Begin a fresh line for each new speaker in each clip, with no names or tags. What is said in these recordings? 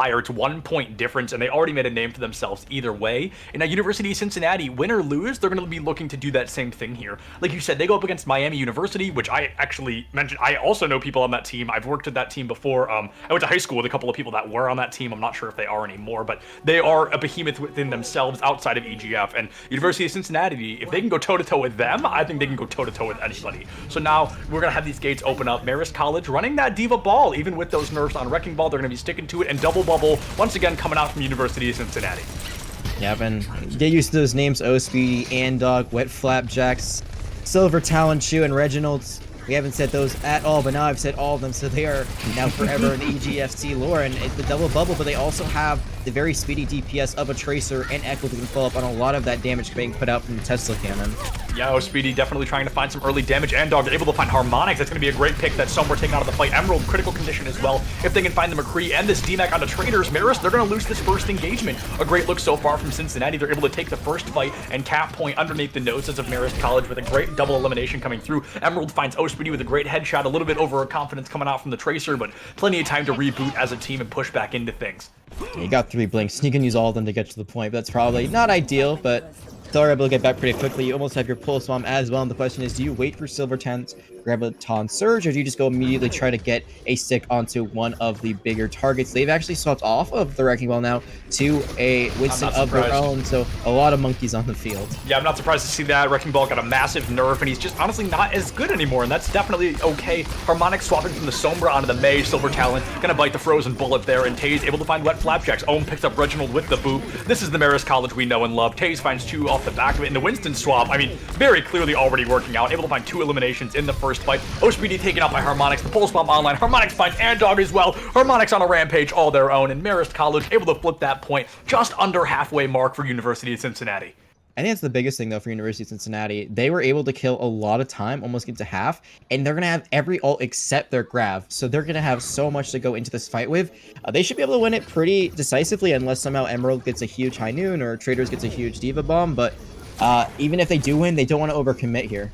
It's 1 point difference, and they already made a name for themselves either way. And now University of Cincinnati, win or lose, they're going to be looking to do that same thing here. Like you said, they go up against Miami University, which I actually mentioned. I also know people on that team. I've worked at that team before. I went to high school with a couple of people that were on that team. I'm not sure if they are anymore, but they are a behemoth within themselves outside of EGF. And University of Cincinnati, if they can go toe-to-toe with them, I think they can go toe-to-toe with anybody. So now we're going to have these gates open up. Marist College running that Diva ball, even with those nerfs on Wrecking Ball, they're going to be sticking to it, and double bubble once again coming out from University of Cincinnati.
Yep, and get used to those names: O-Speedy, Andog, Wet Flapjacks, Silver Talon Shoe, and Reginald's. We haven't said those at all, but now I've said all of them, so they are now forever in the EGFC lore. And it's the double bubble, but they also have the very speedy DPS of a Tracer and Echo that can follow up on a lot of that damage being put out from the Tesla cannon.
Yeah, Speedy definitely trying to find some early damage. Andog able to find Harmonics. That's going to be a great pick that somewhere taken out of the fight. Emerald, critical condition as well. If they can find the McCree and this DMAC on the Traders, Marist, they're going to lose this first engagement. A great look so far from Cincinnati. They're able to take the first fight and cap point underneath the noses of Marist College with a great double elimination coming through. Emerald finds Speedy with a great headshot, a little bit overconfidence coming out from the Tracer, but plenty of time to reboot as a team and push back into things.
You got 3 blinks. You can use all of them to get to the point, but that's probably not ideal, but still are able to get back pretty quickly. You almost have your pulse bomb as well, and the question is, do you wait for Silver Talon, Graviton Surge, or do you just go immediately try to get a stick onto one of the bigger targets? They've actually swapped off of the Wrecking Ball now to a Winston of their own, so a lot of monkeys on the field.
Yeah, I'm not surprised to see that. Wrecking Ball got a massive nerf, and he's just honestly not as good anymore, and that's definitely okay. Harmonic swapping from the Sombra onto the Mage. Silver Talon gonna bite the frozen bullet there, and Taze able to find Wet Flapjacks. Ohm picks up Reginald with the boop. This is the Marist College we know and love. Taze finds 2 off the back of it, and the Winston swap, I mean, very clearly already working out. Able to find 2 eliminations in the first fight. Speedy taken out by Harmonics. The Pulse Bomb online. Harmonics finds Andog as well. Harmonics on a rampage all their own, and Marist College able to flip that point just under halfway mark for University of Cincinnati.
I think that's the biggest thing, though, for University of Cincinnati. They were able to kill a lot of time, almost get to half, and they're going to have every ult except their Grav. So they're going to have so much to go into this fight with. They should be able to win it pretty decisively, unless somehow Emerald gets a huge High Noon or Traders gets a huge Diva Bomb. But even if they do win, they don't want to overcommit here.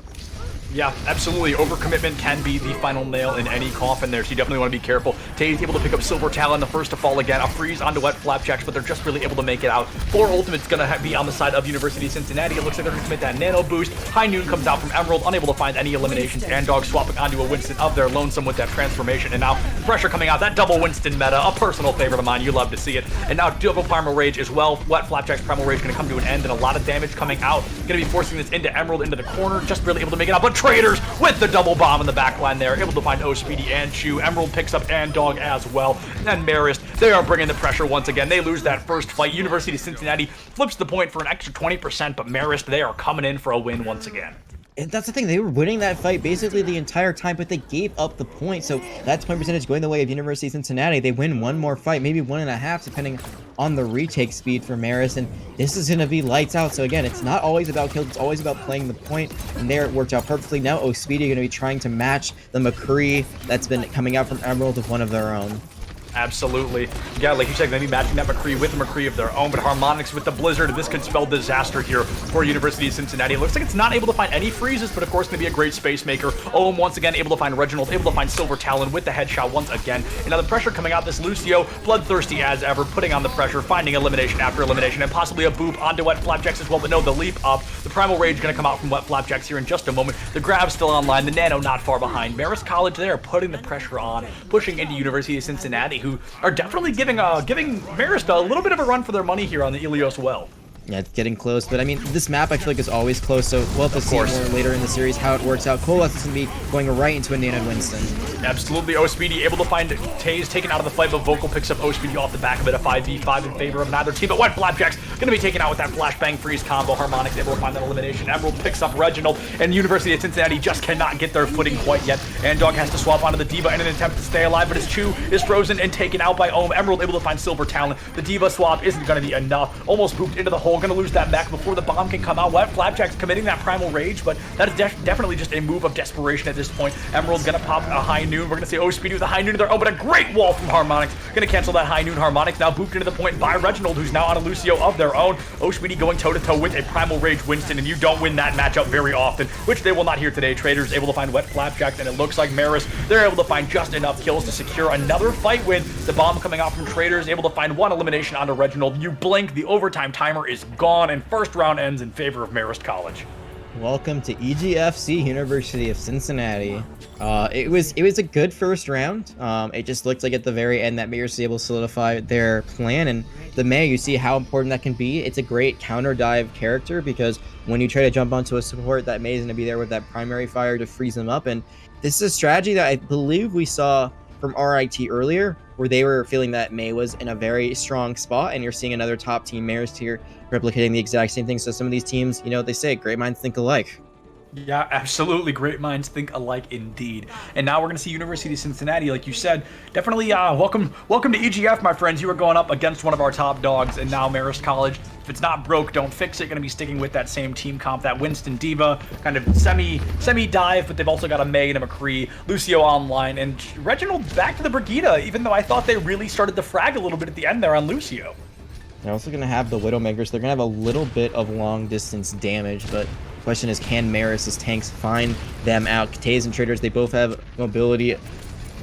Yeah, absolutely. Overcommitment can be the final nail in any coffin there, so you definitely want to be careful. Taze able to pick up Silver Talon, the first to fall again. A freeze onto Wet Flapjacks, but they're just really able to make it out. 4 ultimates going to be on the side of University of Cincinnati. It looks like they're going to commit that nano boost. High Noon comes out from Emerald, unable to find any eliminations. Andog swapping onto a Winston of their lonesome with that transformation. And now pressure coming out. That double Winston meta, a personal favorite of mine. You love to see it. And now double Primal Rage as well. Wet Flapjack's Primal Rage going to come to an end, and a lot of damage coming out. Going to be forcing this into Emerald, into the corner. Just really able to make it out. But Traders with the double bomb in the back line there, able to find Speedy and Chew. Emerald picks up Andog as well. And Marist, they are bringing the pressure once again. They lose that first fight. University of Cincinnati flips the point for an extra 20%, but Marist, they are coming in for a win once again.
And that's the thing, they were winning that fight basically the entire time, but they gave up the point, so that's point percentage going the way of University of Cincinnati. They win one more fight, maybe 1.5, depending on the retake speed for Marist, and this is going to be lights out. So again, it's not always about kills, it's always about playing the point, and there it worked out perfectly. Now Speedy going to be trying to match the McCree that's been coming out from Emerald with one of their own.
Absolutely. Yeah, like you said, maybe matching that McCree with a McCree of their own, but Harmonics with the Blizzard, this could spell disaster here for University of Cincinnati. It looks like it's not able to find any freezes, but of course going to be a great space maker. Ohm once again able to find Reginald, able to find Silver Talon with the headshot once again. And now the pressure coming out, this Lucio, bloodthirsty as ever, putting on the pressure, finding elimination after elimination, and possibly a boop onto Wet Flapjacks as well, but no, the leap up. The Primal Rage going to come out from Wet Flapjacks here in just a moment. The grab's still online, the Nano not far behind. Marist College there putting the pressure on, pushing into University of Cincinnati, who are definitely giving Marist a little bit of a run for their money here on the Ilios well.
Yeah, it's getting close, but I mean, this map I feel like is always close, so we'll have to see more later in the series how it works out. Colas is going to be going right into a Nano Winston. Absolutely.
Speedy able to find Taze taken out of the fight, but Vocal picks up Speedy off the back of it, a 5v5 in favor of neither team, but Wet Flapjacks going to be taken out with that flashbang freeze combo. Harmonics able to find that elimination. Emerald picks up Reginald, and University of Cincinnati just cannot get their footing quite yet. Andog has to swap onto the Diva in an attempt to stay alive, but his Chew is frozen and taken out by Ohm. Emerald able to find Silver Talon. The Diva swap isn't going to be enough. Almost booped into the hole. Emerald going to lose that mech before the bomb can come out. Wet Flapjack's committing that Primal Rage, but that is definitely just a move of desperation at this point. Emerald's going to pop a High Noon. We're going to see Speedy with a High Noon there. Oh, but a great wall from Harmonix. Going to cancel that High Noon. Harmonix now booped into the point by Reginald, who's now on a Lucio of their own. Speedy going toe-to-toe with a Primal Rage Winston, and you don't win that matchup very often, which they will not here today. Traders able to find Wet Flapjack, and it looks like Marist, they're able to find just enough kills to secure another fight win. The bomb coming out from Traders, able to find one elimination onto Reginald. You blink, the overtime timer is gone, and first round ends in favor of Marist College.
Welcome to EGFC, University of Cincinnati. It was a good first round. It just looked like at the very end that Marist was able to solidify their plan, and the May, you see how important that can be. It's a great counter dive character because when you try to jump onto a support, that May is going to be there with that primary fire to freeze them up, and this is a strategy that I believe we saw from RIT earlier, where they were feeling that May was in a very strong spot, and you're seeing another top team, Marist, here replicating the exact same thing. So some of these teams, you know, they say great minds think alike.
Yeah, absolutely. Great minds think alike indeed. And now we're going to see University of Cincinnati, like you said. Definitely welcome to EGF, my friends. You are going up against one of our top dogs, and now Marist College. If it's not broke, don't fix it. Going to be sticking with that same team comp, that Winston Diva, kind of semi-dive, but they've also got a May and a McCree, Lucio online, and Reginald back to the Brigida, even though I thought they really started to frag a little bit at the end there on Lucio.
They're also going to have the Widowmakers. They're going to have a little bit of long-distance damage, but the question is, can Marist's tanks find them out? Taze and Traders, they both have mobility.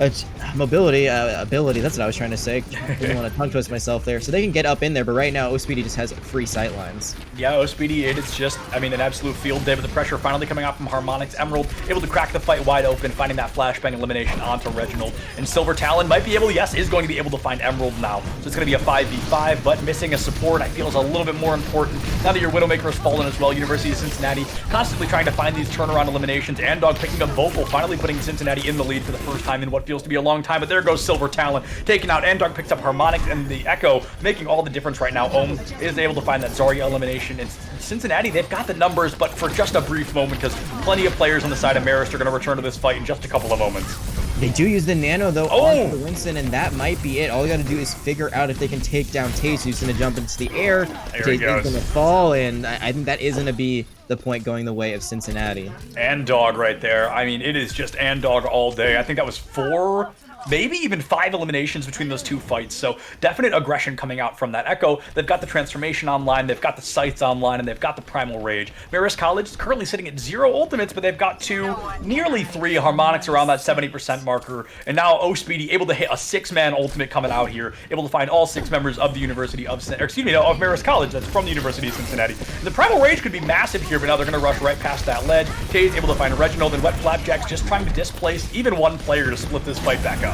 Ability, that's what I was trying to say. Didn't want to tongue twist myself there. So they can get up in there, but right now, Speedy just has free sight lines.
Yeah, Speedy, it's just, I mean, an absolute field day with the pressure finally coming out from Harmonix. Emerald able to crack the fight wide open, finding that flashbang elimination onto Reginald. And Silver Talon might be able, yes, is going to be able to find Emerald now. So it's going to be a 5v5, but missing a support I feel is a little bit more important. Now that your Widowmaker has fallen as well, University of Cincinnati constantly trying to find these turnaround eliminations. Andog picking up Vocal, finally putting Cincinnati in the lead for the first time in what feels to be a long time, but there goes Silver Talon taking out Andog, picks up Harmonix, and the Echo making all the difference right now. Ohm is able to find that Zarya elimination. And Cincinnati, they've got the numbers, but for just a brief moment, because plenty of players on the side of Marist are going to return to this fight in just a couple of moments.
They do use the Nano, though, on the Winston, and that might be it. All you got to do is figure out if they can take down Taze, who's going to jump into the air.
There he goes.
Taze is going to fall, and I think that is going to be the point going the way of Cincinnati.
Andog right there. I mean, it is just Andog all day. I think that was 4, maybe even 5 eliminations between those two fights. So definite aggression coming out from that Echo. They've got the transformation online, they've got the sights online, and they've got the Primal Rage. Marist College is currently sitting at 0 ultimates, but they've got 2, nearly 3 Harmonix around that 70% marker. And now Speedy able to hit a 6-man ultimate coming out here, able to find all 6 members of the University of of Marist College, that's from the University of Cincinnati. And the Primal Rage could be massive here, but now they're going to rush right past that ledge. Taze able to find Reginald, and Wet Flapjack's just trying to displace even one player to split this fight back up.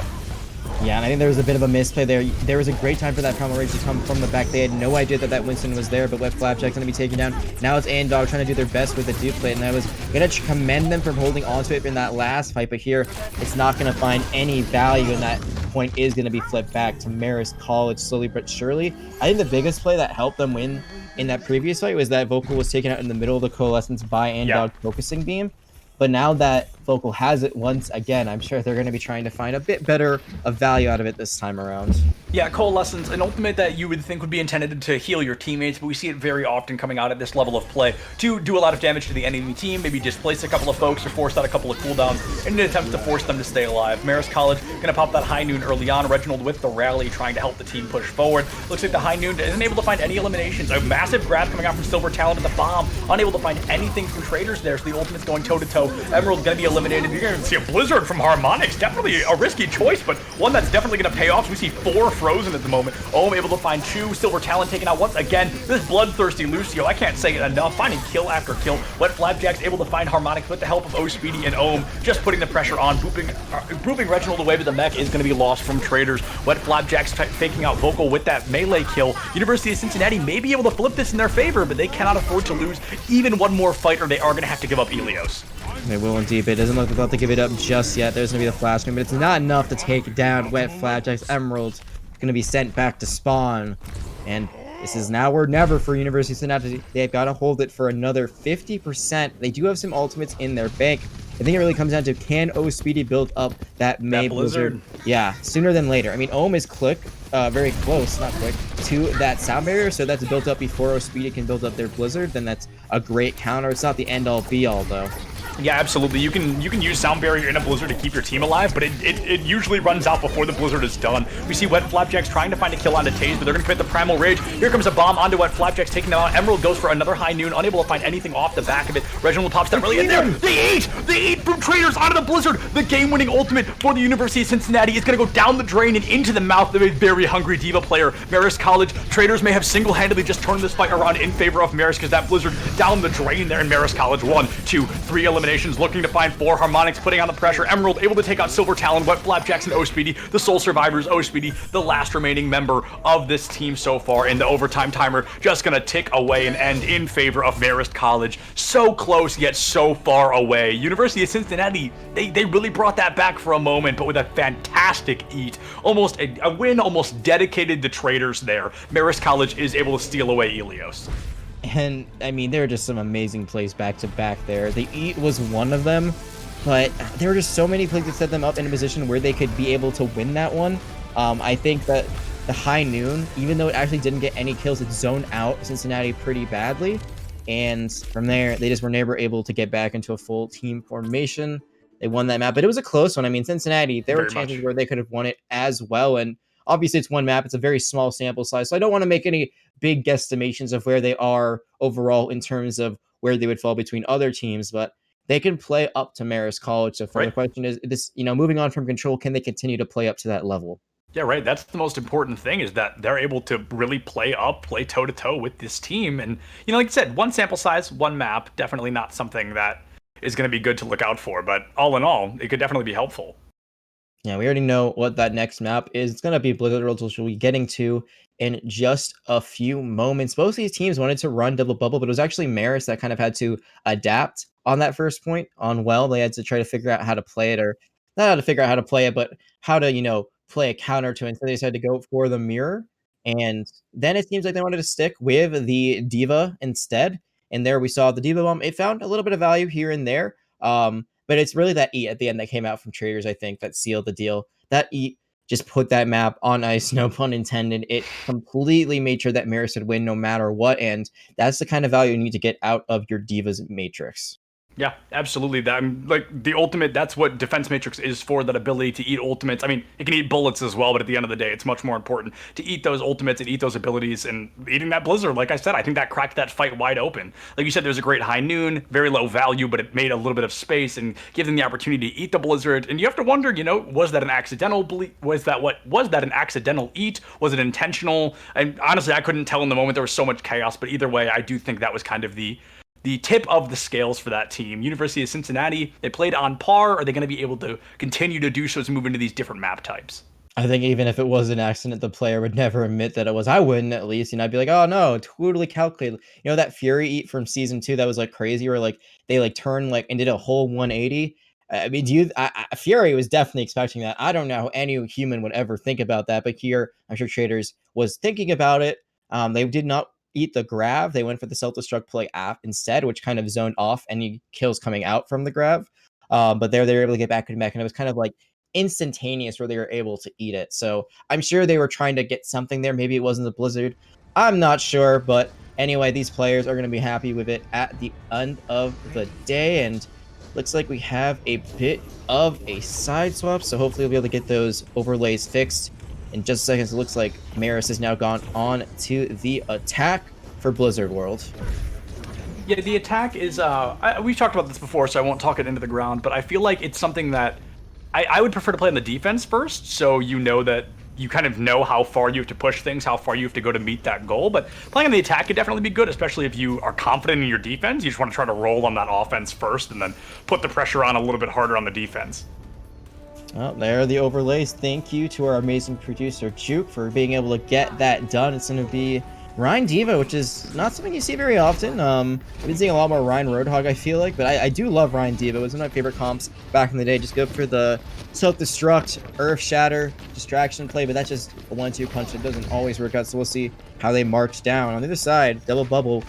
Yeah, and I think there was a bit of a misplay there. There was a great time for that Primal Rage to come from the back. They had no idea that Winston was there, but Wet Flapjack's going to be taken down. Now it's Andog trying to do their best with the duplicate, and I was going to commend them for holding onto it in that last fight, but here it's not going to find any value, and that point is going to be flipped back to Marist College slowly but surely. I think the biggest play that helped them win in that previous fight was that Vocal was taken out in the middle of the Coalescence by Andog focusing beam. But now that Vocal has it once again, I'm sure they're going to be trying to find a bit better of value out of it this time around.
Yeah, Coalescence, an ultimate that you would think would be intended to heal your teammates, but we see it very often coming out at this level of play to do a lot of damage to the enemy team, maybe displace a couple of folks or force out a couple of cooldowns in an attempt to force them to stay alive. Marist College going to pop that High Noon early on. Reginald with the rally trying to help the team push forward. Looks like the High Noon isn't able to find any eliminations. A massive grab coming out from Silver Talon with the bomb, unable to find anything from Traders there, so the ultimate's going toe-to-toe. Emerald's going to be eliminated. You're going to see a Blizzard from Harmonix. Definitely a risky choice, but one that's definitely going to pay off. So we see 4 frozen at the moment. Ohm able to find 2. Silver Talon taken out once again. This bloodthirsty Lucio, I can't say it enough. Finding kill after kill. Wet Flapjack's able to find Harmonix with the help of Speedy and Ohm, just putting the pressure on. Booping Reginald away, but the mech is going to be lost from Traders. Wet Flapjack's faking out Vocal with that melee kill. University of Cincinnati may be able to flip this in their favor, but they cannot afford to lose even one more fight, or they are going to have to give up Elios.
They will indeed, but it doesn't look like they'll have to give it up just yet. There's going to be the flash screen, but it's not enough to take down Wet Flapjack's Emerald. Going to be sent back to spawn, and this is now or never for University of Cincinnati. They've got to hold it for another 50%. They do have some ultimates in their bank. I think it really comes down to, can Speedy build up that May Blizzard? Yeah, sooner than later. I mean, Ohm is quick, very close, not quick, to that sound barrier. So that's built up before Ospeedy can build up their Blizzard. Then that's a great counter. It's not the end-all be-all, though.
Yeah, absolutely. You can use Sound Barrier in a Blizzard to keep your team alive, but it usually runs out before the Blizzard is done. We see Wet Flapjacks trying to find a kill onto Taze, but they're going to commit the Primal Rage. Here comes a bomb onto Wet Flapjacks, taking them out. Emerald goes for another high noon, unable to find anything off the back of it. Reginald pops that really in there. They eat from Traders onto the Blizzard. The game-winning ultimate for the University of Cincinnati is going to go down the drain and into the mouth of a very hungry Diva player. Marist College, Traders may have single-handedly just turned this fight around in favor of Marist because that Blizzard down the drain there in Marist College. 1, 2, 3 eliminations, looking to find 4. Harmonix putting on the pressure. Emerald able to take out Silver Talon, Wet Flapjacks, and Ospeedy, the sole survivors. Ospeedy, the last remaining member of this team so far, and the overtime timer just gonna tick away and end in favor of Marist College. So close, yet so far away. University of Cincinnati, they really brought that back for a moment, but with a fantastic eat. Almost a win, almost dedicated to Traders there. Marist College is able to steal away Ilios.
And, I mean, there are just some amazing plays back-to-back there. The eat was one of them, but there were just so many plays that set them up in a position where they could be able to win that one. I think that the high noon, even though it actually didn't get any kills, it zoned out Cincinnati pretty badly. And from there, they just were never able to get back into a full team formation. They won that map, but it was a close one. I mean, Cincinnati, there were chances where they could have won it as well. And obviously, it's one map. It's a very small sample size, so I don't want to make any big guesstimations of where they are overall in terms of where they would fall between other teams, but they can play up to Marist College. So the question is, this, moving on from Control, can they continue to play up to that level?
Yeah, right. That's the most important thing, is that they're able to really play toe-to-toe with this team. And, like you said, one sample size, one map, definitely not something that is going to be good to look out for. But all in all, it could definitely be helpful.
Yeah, we already know what that next map is. It's going to be Blizzard Worlds, which we'll be getting to in just a few moments. Both of these teams wanted to run Double Bubble, but it was actually Marist that kind of had to adapt on that first point on Well. They had to try to figure out how to play it, or not how to figure out how to play it, but how to, play a counter to it. So they decided to go for the mirror. And then it seems like they wanted to stick with the Diva instead. And there we saw the Diva Bomb. It found a little bit of value here and there. But it's really that eat at the end that came out from Traders, I think, that sealed the deal. That eat just put that map on ice, no pun intended. It completely made sure that Marist would win no matter what, and that's the kind of value you need to get out of your Divas matrix.
Yeah, absolutely. The ultimate, that's what Defense Matrix is for, that ability to eat ultimates. I mean, it can eat bullets as well, but at the end of the day, it's much more important to eat those ultimates and eat those abilities. And eating that Blizzard, like I said, I think that cracked that fight wide open. Like you said, there's a great high noon, very low value, but it made a little bit of space and gave them the opportunity to eat the Blizzard. And you have to wonder, was that an accidental was that an accidental eat? Was it intentional? And honestly, I couldn't tell in the moment. There was so much chaos, but either way, I do think that was kind of the tip of the scales for that team. University of Cincinnati, they played on par. Are they going to be able to continue to do so as we move into these different map types?
I think even if it was an accident, the player would never admit that it was. I wouldn't, at least. I'd be like, oh no, totally calculated. That Fury eat from season 2 that was like crazy, where they turned and did a whole 180. I mean, Fury was definitely expecting that. I don't know how any human would ever think about that, but here, I'm sure Traders was thinking about it. They did not eat the grab. They went for the self-destruct play instead, which kind of zoned off any kills coming out from the grab. But they were able to get back and back, and it was kind of like instantaneous where they were able to eat it. So I'm sure they were trying to get something there. Maybe it wasn't the Blizzard. I'm not sure, but anyway, these players are going to be happy with it at the end of the day, and looks like we have a bit of a side swap, so hopefully we'll be able to get those overlays fixed in just seconds. It looks like Marist has now gone on to the attack for Blizzard World.
Yeah, the attack is, we've talked about this before, so I won't talk it into the ground, but I feel like it's something that I would prefer to play on the defense first, so that you kind of know how far you have to push things, how far you have to go to meet that goal. But playing on the attack could definitely be good, especially if you are confident in your defense. You just want to try to roll on that offense first and then put the pressure on a little bit harder on the defense.
Well, there are the overlays. Thank you to our amazing producer, Juke, for being able to get that done. It's going to be Ryan Diva, which is not something you see very often. I've been seeing a lot more Ryan Roadhog, I feel like, but I do love Ryan Diva. It was one of my favorite comps back in the day. Just go for the self-destruct, earth shatter, distraction play, but that's just a 1-2 punch. It doesn't always work out, so we'll see how they march down. On the other side, Double Bubble,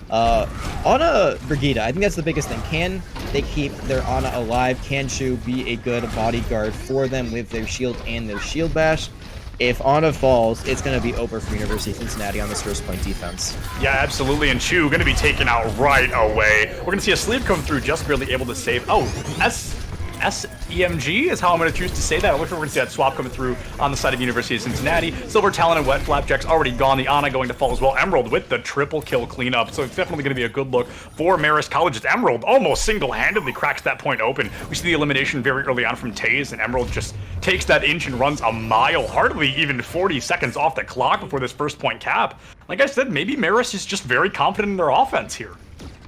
Ana Brigida. I think that's the biggest thing. Can they keep their Ana alive? Can Shu be a good bodyguard for them with their shield and their shield bash? if Anna falls, it's going to be over for University of Cincinnati on this first point defense.
Yeah, absolutely. And Chu going to be taken out right away. We're going to see a sleep come through, just barely able to save. Oh, SEMG is how I'm going to choose to say that. I wish we were going to see that swap coming through on the side of University of Cincinnati. Silver Talon and Wet Flapjack's already gone. The Ana going to fall as well. Emerald with the triple kill cleanup. So it's definitely going to be a good look for Marist College. It's Emerald almost single-handedly cracks that point open. We see the elimination very early on from Taze, and Emerald just takes that inch and runs a mile. Hardly even 40 seconds off the clock before this first point cap. Like I said, maybe Marist is just very confident in their offense here.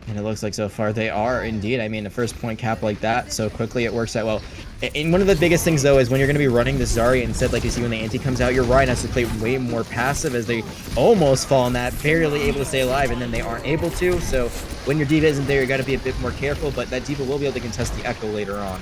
And it looks like so far they are indeed. I mean, a first point cap like that so quickly, it works out well. And one of the biggest things, though, is when you're going to be running the Zarya instead, like you see when the anti comes out, your Ryan has to play way more passive as they almost fall on that, barely able to stay alive, and then they aren't able to. So when your D.Va isn't there, you got to be a bit more careful, but that D.Va will be able to contest the Echo later on.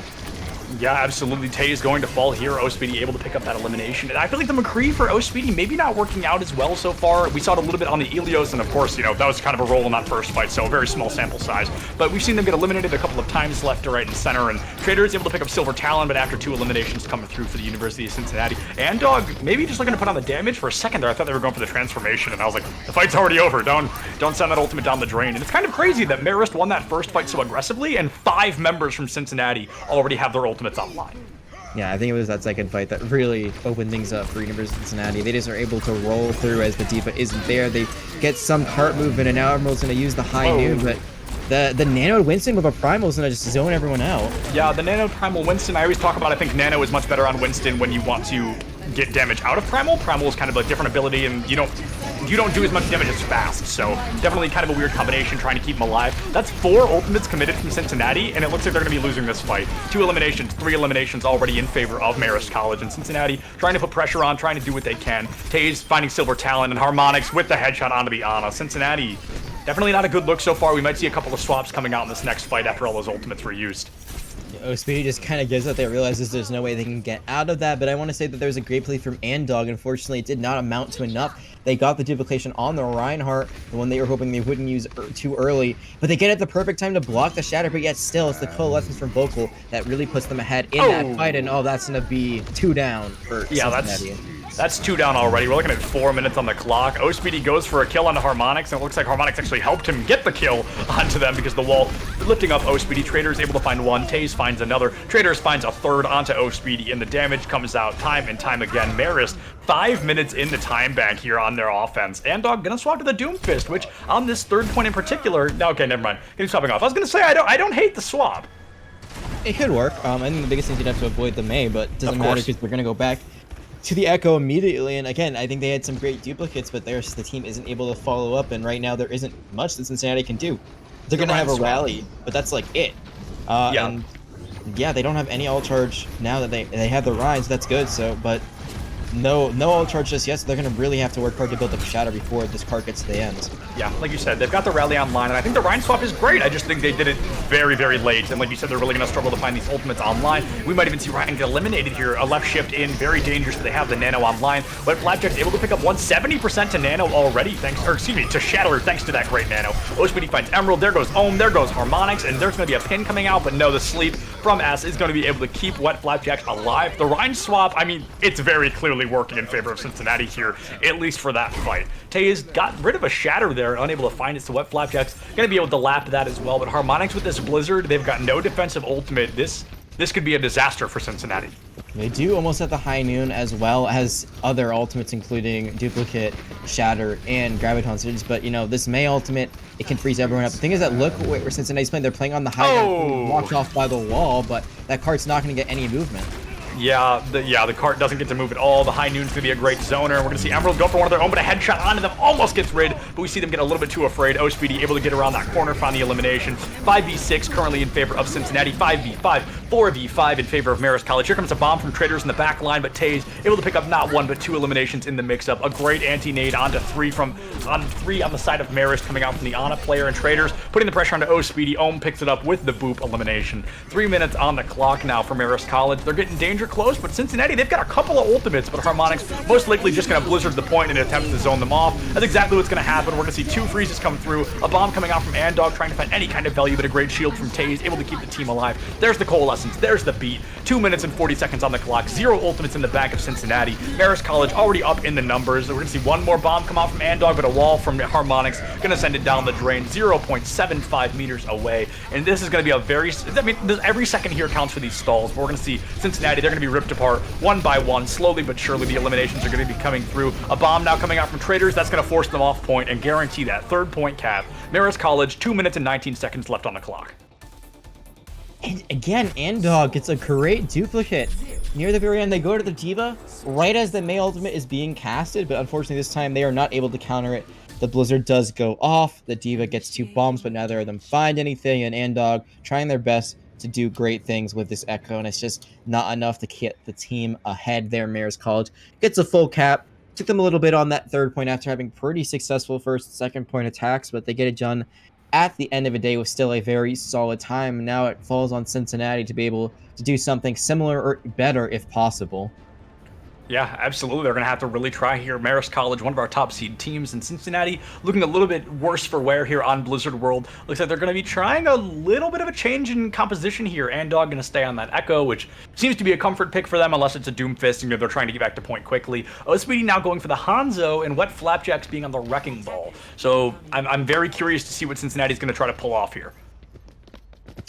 Yeah, absolutely. Tay is going to fall here. Ospeedy able to pick up that elimination. And I feel like the McCree for Ospeedy maybe not working out as well so far. We saw it a little bit on the Ilios, and of course, you know, that was kind of a roll in that first fight, so a very small sample size. But we've seen them get eliminated a couple of times left to right and center, and Trader is able to pick up Silver Talon, but after 2 eliminations coming through for the University of Cincinnati. And Dog, maybe just looking to put on the damage for a second there. I thought they were going for the transformation, and I was like, the fight's already over. Don't send that ultimate down the drain. And it's kind of crazy that Marist won that first fight so aggressively, and 5 members from Cincinnati already have their ultimates online.
Yeah, I think it was that second fight that really opened things up for University of Cincinnati. They just are able to roll through as the D.Va isn't there. They get some cart movement, and now Emerald's going to use the high noon, but the Nano Winston with a Primal is going to just zone everyone out. Yeah, the Nano Primal Winston, I always talk about, I think Nano is much better on Winston when you want to get damage out of Primal. Primal is kind of a different ability, and you don't do as much damage as fast, so definitely kind of a weird combination trying to keep him alive. That's 4 ultimates committed from Cincinnati, and it looks like they're going to be losing this fight. 2 eliminations, 3 eliminations already in favor of Marist College, and Cincinnati trying to put pressure on, trying to do what they can. Taze finding Silver Talon, and Harmonix with the headshot onto the Ana. Cincinnati, definitely not a good look so far. We might see a couple of swaps coming out in this next fight after all those ultimates were used. Ospeedy just kind of gives up. They realizes there's no way they can get out of that, but I want to say that there was a great play from Andog. Unfortunately, it did not amount to enough. They got the duplication on the Reinhardt, the one they were hoping they wouldn't use too early, but they get at the perfect time to block the shatter, but yet still, it's the coalescence from Vocal that really puts them ahead in that fight, and that's going to be 2 down for Cincinnati.
That's 2 down already. We're looking at 4 minutes on the clock. Ospeedy goes for a kill onto Harmonix, and it looks like Harmonix actually helped him get the kill onto them because the wall lifting up Ospeedy. Trader is able to find 1. Taze finds another. Traders finds a 3rd onto Ospeedy, and the damage comes out time and time again. Marist, 5 minutes in the time bank here on their offense. And Dog gonna swap to the Doomfist, which on this 3rd point in particular, okay, never mind. Getting swapping off. I was gonna say I don't hate the swap.
It could work. I think the biggest thing you'd have to avoid the May, but it doesn't matter because we're gonna go back to the Echo immediately, and again, I think they had some great duplicates, but the team isn't able to follow up, and right now there isn't much that Cincinnati can do. They're gonna have a rally, but that's like it. And yeah, they don't have any all charge now that they have the Rhines. That's good. So, but no all charge just yet. So they're gonna really have to work hard to build up shatter before this card gets to the end.
Yeah, like you said, they've got the rally online, and I think the Rhine swap is great. I just think they did it very, very late, and like you said, they're really gonna struggle to find these ultimates online. We might even see Ryan get eliminated here. A left shift in, very dangerous, but they have the Nano online. But Flapjack's able to pick up 170% to Nano already, to Shatter, thanks to that great Nano. Ospeedy finds Emerald, there goes Ohm, there goes Harmonix, and there's gonna be a pin coming out, but no, the sleep from S is gonna be able to keep Wet Flapjack alive. The Rhine swap, I mean, it's very clearly working in favor of Cincinnati here, at least for that fight. Taze got rid of a shatter there, unable to find it, so Wet Flapjack's gonna be able to lap that as well. But Harmonix with this Blizzard, they've got no defensive ultimate. This could be a disaster for Cincinnati.
They do almost at the high noon, as well as other ultimates, including Duplicate, Shatter, and Graviton Surge. But, you know, this May ultimate, it can freeze everyone up. The thing is that look where Cincinnati's playing. They're playing on the high ground, walked off by the wall, but that card's not going to get any movement.
Yeah, the cart doesn't get to move at all. The high noon's gonna be a great zoner. We're gonna see Emerald go for one of their own, but a headshot onto them almost gets rid, but we see them get a little bit too afraid. Ospeedy able to get around that corner, find the elimination. 5v6 currently in favor of Cincinnati. 5v5, 4v5 in favor of Marist College. Here comes a bomb from Traders in the back line, but Taze able to pick up not 1, but 2 eliminations in the mix-up. A great anti-nade onto 3 on the side of Marist coming out from the Ana player, and Traders putting the pressure onto Ospeedy. Ohm picks it up with the boop elimination. 3 minutes on the clock now for Marist College. They're getting danger close, but Cincinnati, they've got a couple of ultimates, but Harmonix most likely just going to Blizzard the point in an attempt to zone them off. That's exactly what's going to happen. We're going to see 2 freezes come through, a bomb coming out from Andog, trying to find any kind of value, but a great shield from Taze, able to keep the team alive. There's the coalescence Boston's. There's the beat. 2 minutes and 40 seconds on the clock. 0 ultimates in the back of Cincinnati. Marist College already up in the numbers. We're going to see one more bomb come out from Andog, but a wall from Harmonix going to send it down the drain 0.75 meters away. And this is going to be a very, I mean, every second here counts for these stalls. We're going to see Cincinnati, they're going to be ripped apart one by one. Slowly but surely, the eliminations are going to be coming through. A bomb now coming out from Traders. That's going to force them off point and guarantee that third point cap. Marist College, 2 minutes and 19 seconds left on the clock.
And again, Andog gets a great duplicate. Near the very end, they go to the D.Va right as the May ultimate is being casted, but unfortunately this time they are not able to counter it. The Blizzard does go off, the D.Va gets 2 bombs, but neither of them find anything, and Andog trying their best to do great things with this Echo, and it's just not enough to get the team ahead there. Marist College gets a full cap. Took them a little bit on that third point after having pretty successful first, second point attacks, but they get it done at the end of the day with still a very solid time. Now it falls on Cincinnati to be able to do something similar or better if possible.
Yeah, absolutely. They're going to have to really try here. Marist College, one of our top seed teams, in Cincinnati, looking a little bit worse for wear here on Blizzard World. Looks like they're going to be trying a little bit of a change in composition here. Andog going to stay on that Echo, which seems to be a comfort pick for them unless it's a Doomfist and they're trying to get back to point quickly. Speedy now going for the Hanzo, and Wet Flapjacks being on the Wrecking Ball. So I'm very curious to see what Cincinnati's going to try to pull off here.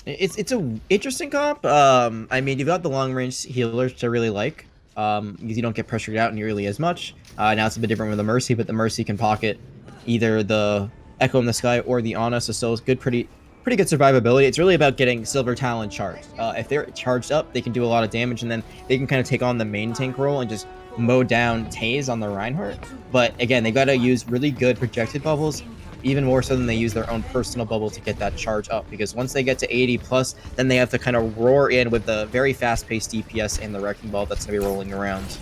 It's a interesting comp. I mean, you've got the long range healers to really like. Because you don't get pressured out nearly as much. Now it's a bit different with the Mercy, but the Mercy can pocket either the Echo in the Sky or the Ana, so still good, pretty good survivability. It's really about getting Silver Talon charged. If they're charged up, they can do a lot of damage, and then they can kind of take on the main tank role and just mow down Taze on the Reinhardt. But again, they got to use really good projected bubbles, even more so than they use their own personal bubble to get that charge up, because once they get to 80 plus, then they have to kind of roar in with the very fast-paced DPS and the Wrecking Ball that's going to be rolling around.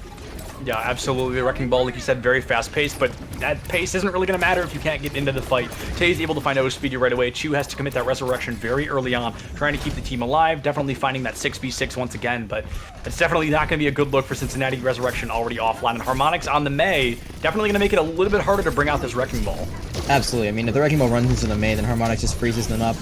Yeah, absolutely. The Wrecking Ball, like you said, very fast-paced, but that pace isn't really going to matter if you can't get into the fight. Tay's able to find O-Speedy right away. Chu has to commit that Resurrection very early on, trying to keep the team alive, definitely finding that 6v6 once again, but it's definitely not going to be a good look for Cincinnati. Resurrection already offline, and Harmonix on the May, definitely going to make it a little bit harder to bring out this Wrecking Ball.
Absolutely. I mean, if the Wrecking Ball runs into the May, then Harmonix just freezes them up.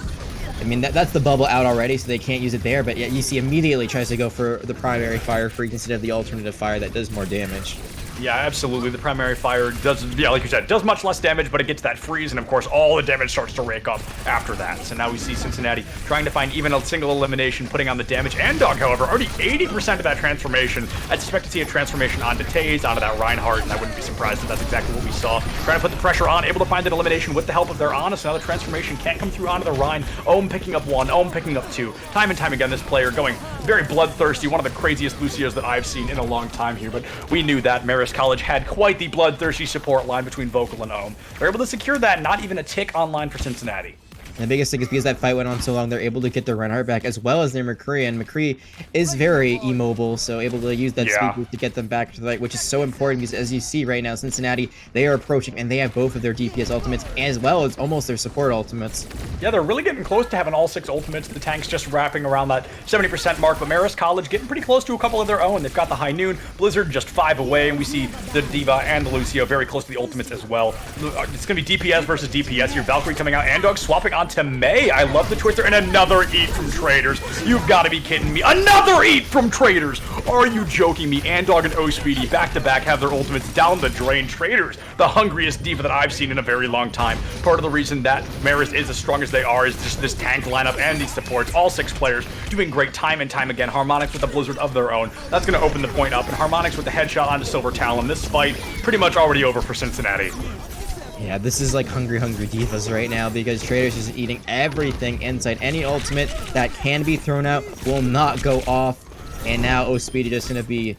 I mean, that's the bubble out already, so they can't use it there, but yet you see immediately tries to go for the primary fire freak instead of the alternative fire that does more damage.
Yeah, absolutely. The primary fire does, yeah, like you said, does much less damage, but it gets that freeze, and of course, all the damage starts to rake up after that. So now we see Cincinnati trying to find even a single elimination, putting on the damage. Andog, however, already 80% of that transformation. I'd suspect to see a transformation onto Taze, onto that Reinhardt, and I wouldn't be surprised if that's exactly what we saw. Trying to put the pressure on, able to find an elimination with the help of their Ana, so now the transformation can't come through onto the Rein. Ohm picking up 1, Ohm picking up 2. Time and time again, this player going very bloodthirsty, one of the craziest Lucios that I've seen in a long time here, but we knew that. Marist College had quite the bloodthirsty support line between Vocal and Ohm. They're able to secure that, not even a tick online for Cincinnati.
And the biggest thing is because that fight went on so long, they're able to get their Reinhardt back as well as their McCree, and McCree is very immobile, so able to use that speed boost to get them back to the fight, which is so important because as you see right now, Cincinnati, they are approaching and they have both of their DPS ultimates as well as almost their support ultimates.
Yeah, they're really getting close to having all 6 ultimates. The tank's just wrapping around that 70% mark, but Marist College getting pretty close to a couple of their own. They've got the High Noon, Blizzard just 5 away, and we see the D.Va and the Lucio very close to the ultimates as well. It's going to be DPS versus DPS here. Valkyrie coming out, Andog swapping onto May. I love the choice there, and another eat from Traders. You've got to be kidding me. Another eat from Traders! Are you joking me? Andog and O-Speedy back-to-back have their ultimates down the drain. Traders, the hungriest D.Va that I've seen in a very long time. Part of the reason that Marist is as strong as they are is just this tank lineup and these supports. All 6 players doing great time and time again. Harmonix with a Blizzard of their own. That's going to open the point up, and Harmonix with the headshot onto Silver Talon. This fight pretty much already over for Cincinnati.
Yeah, this is like hungry D.Vas right now because Traders is eating everything inside. Any ultimate that can be thrown out will not go off. And now O-Speedy just going to be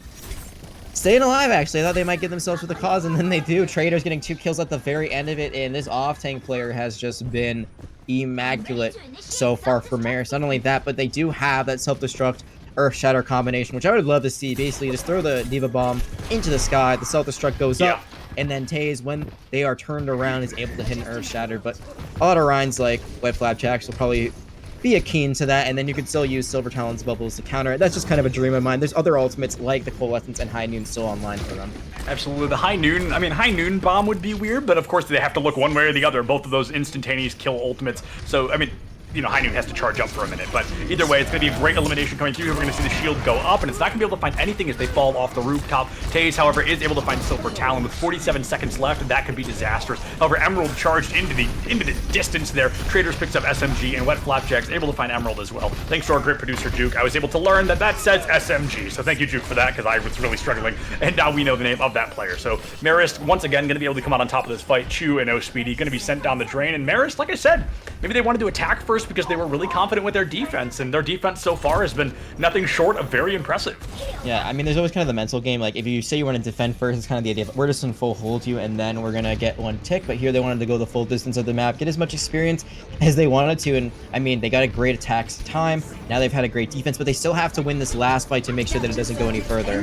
staying alive, actually. I thought they might get themselves for the cause, and then they do. Traders getting 2 kills at the very end of it, and this off-tank player has just been immaculate so far for Marist. Not only that, but they do have that self-destruct Earth Shatter combination, which I would love to see. Basically, just throw the D.Va bomb into the sky, the self-destruct goes up, and then Taze, when they are turned around, is able to hit an Earth Shatter. But a lot of Rhines like Wet Flapjacks will probably be keen to that, and then you can still use Silver Talon's bubbles to counter it. That's just kind of a dream of mine. There's other ultimates like the Coalescence and High Noon still online for them.
Absolutely. The High Noon, I mean, High Noon bomb would be weird, but of course they have to look one way or the other. Both of those instantaneous kill ultimates. So, I mean, you know, High Noon has to charge up for a minute. But either way, it's going to be a great elimination coming through. We're going to see the shield go up, and it's not going to be able to find anything as they fall off the rooftop. Taze, however, is able to find Silver Talon with 47 seconds left, and that could be disastrous. However, Emerald charged into the distance there. Traders picks up SMG, and Wet Flapjack's able to find Emerald as well. Thanks to our great producer, Juke, I was able to learn that that says SMG. So thank you, Juke, for that, because I was really struggling. And now we know the name of that player. So Marist, once again, going to be able to come out on top of this fight. Chu and O-Speedy going to be sent down the drain. And Marist, like I said, maybe they wanted to attack first because they were really confident with their defense. And their defense so far has been nothing short of very impressive.
Yeah, I mean, there's always kind of the mental game. Like, if you say you want to defend first, it's kind of the idea of we're just in full hold you, and then we're going to get one tick. But here they wanted to go the full distance of the map, get as much experience as they wanted to. And, I mean, they got a great attacks time. Now they've had a great defense, but they still have to win this last fight to make sure that it doesn't go any further.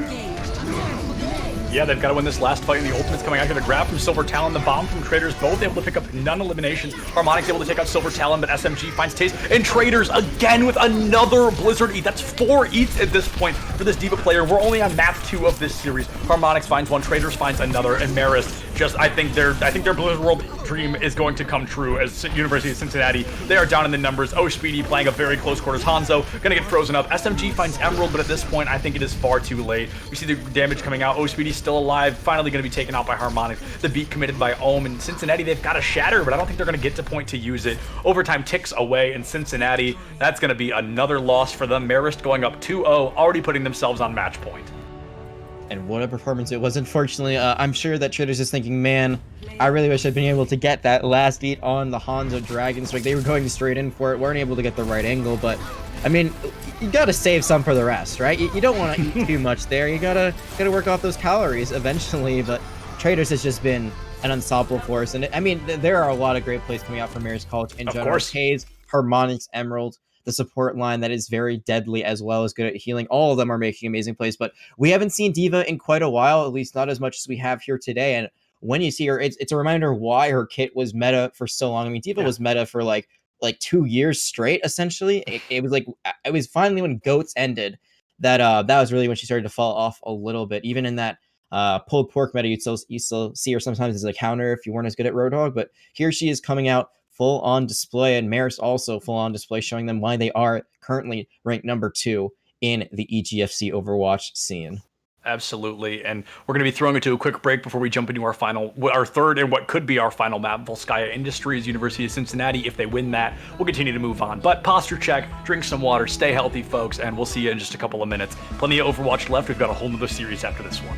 Yeah, they've got to win this last fight, and the ultimate's coming out here. The grab from Silver Talon, the bomb from Traders, both able to pick up none eliminations. Harmonic's able to take out Silver Talon, but SMG finds Taze, and Traders again with another Blizzard Eat. That's 4 eats at this point for this D.Va player. We're only on map 2 of this series. Harmonix finds one, Traders finds another, and Marist just, I think their Blizzard World dream is going to come true as University of Cincinnati. They are down in the numbers. O-Speedy playing a very close quarters. Hanzo gonna get frozen up. SMG finds Emerald, but at this point, I think it is far too late. We see the damage coming out. O-Speedy's still alive, finally going to be taken out by Harmonix. The beat committed by Ohm. In Cincinnati, they've got a Shatter, but I don't think they're going to get to point to use it. Overtime ticks away in Cincinnati. That's going to be another loss for them. Marist going up 2-0, already putting themselves on match point.
And what a performance it was. Unfortunately, I'm sure that Traders is thinking, man, I really wish I'd been able to get that last eat on the Hanzo Dragon Strike. They were going straight in for it, weren't able to get the right angle, but I mean, you gotta save some for the rest, right? You don't want to eat too much there. You gotta work off those calories eventually, but Traders has just been an unstoppable force. And I mean, there are a lot of great plays coming out from Marist College in general. Taze, Harmonix, Emerald, the support line that is very deadly as well as good at healing. All of them are making amazing plays, but we haven't seen D.Va in quite a while, at least not as much as we have here today. And when you see her, it's a reminder why her kit was meta for so long. I mean, D.Va was meta for like 2 years straight, essentially. It was finally when GOATS ended that that was really when she started to fall off a little bit. Even in that pulled pork meta, you still see her sometimes as a counter if you weren't as good at Roadhog, but here she is coming out full on display, and Marist also full on display, showing them why they are currently ranked number 2 in the EGFC Overwatch scene.
Absolutely, and we're going to be throwing it to a quick break before we jump into our third and what could be our final map, Volskaya Industries, University of Cincinnati. If they win that, we'll continue to move on. But posture check, drink some water, stay healthy, folks, and we'll see you in just a couple of minutes. Plenty of Overwatch left. We've got a whole nother series after this one.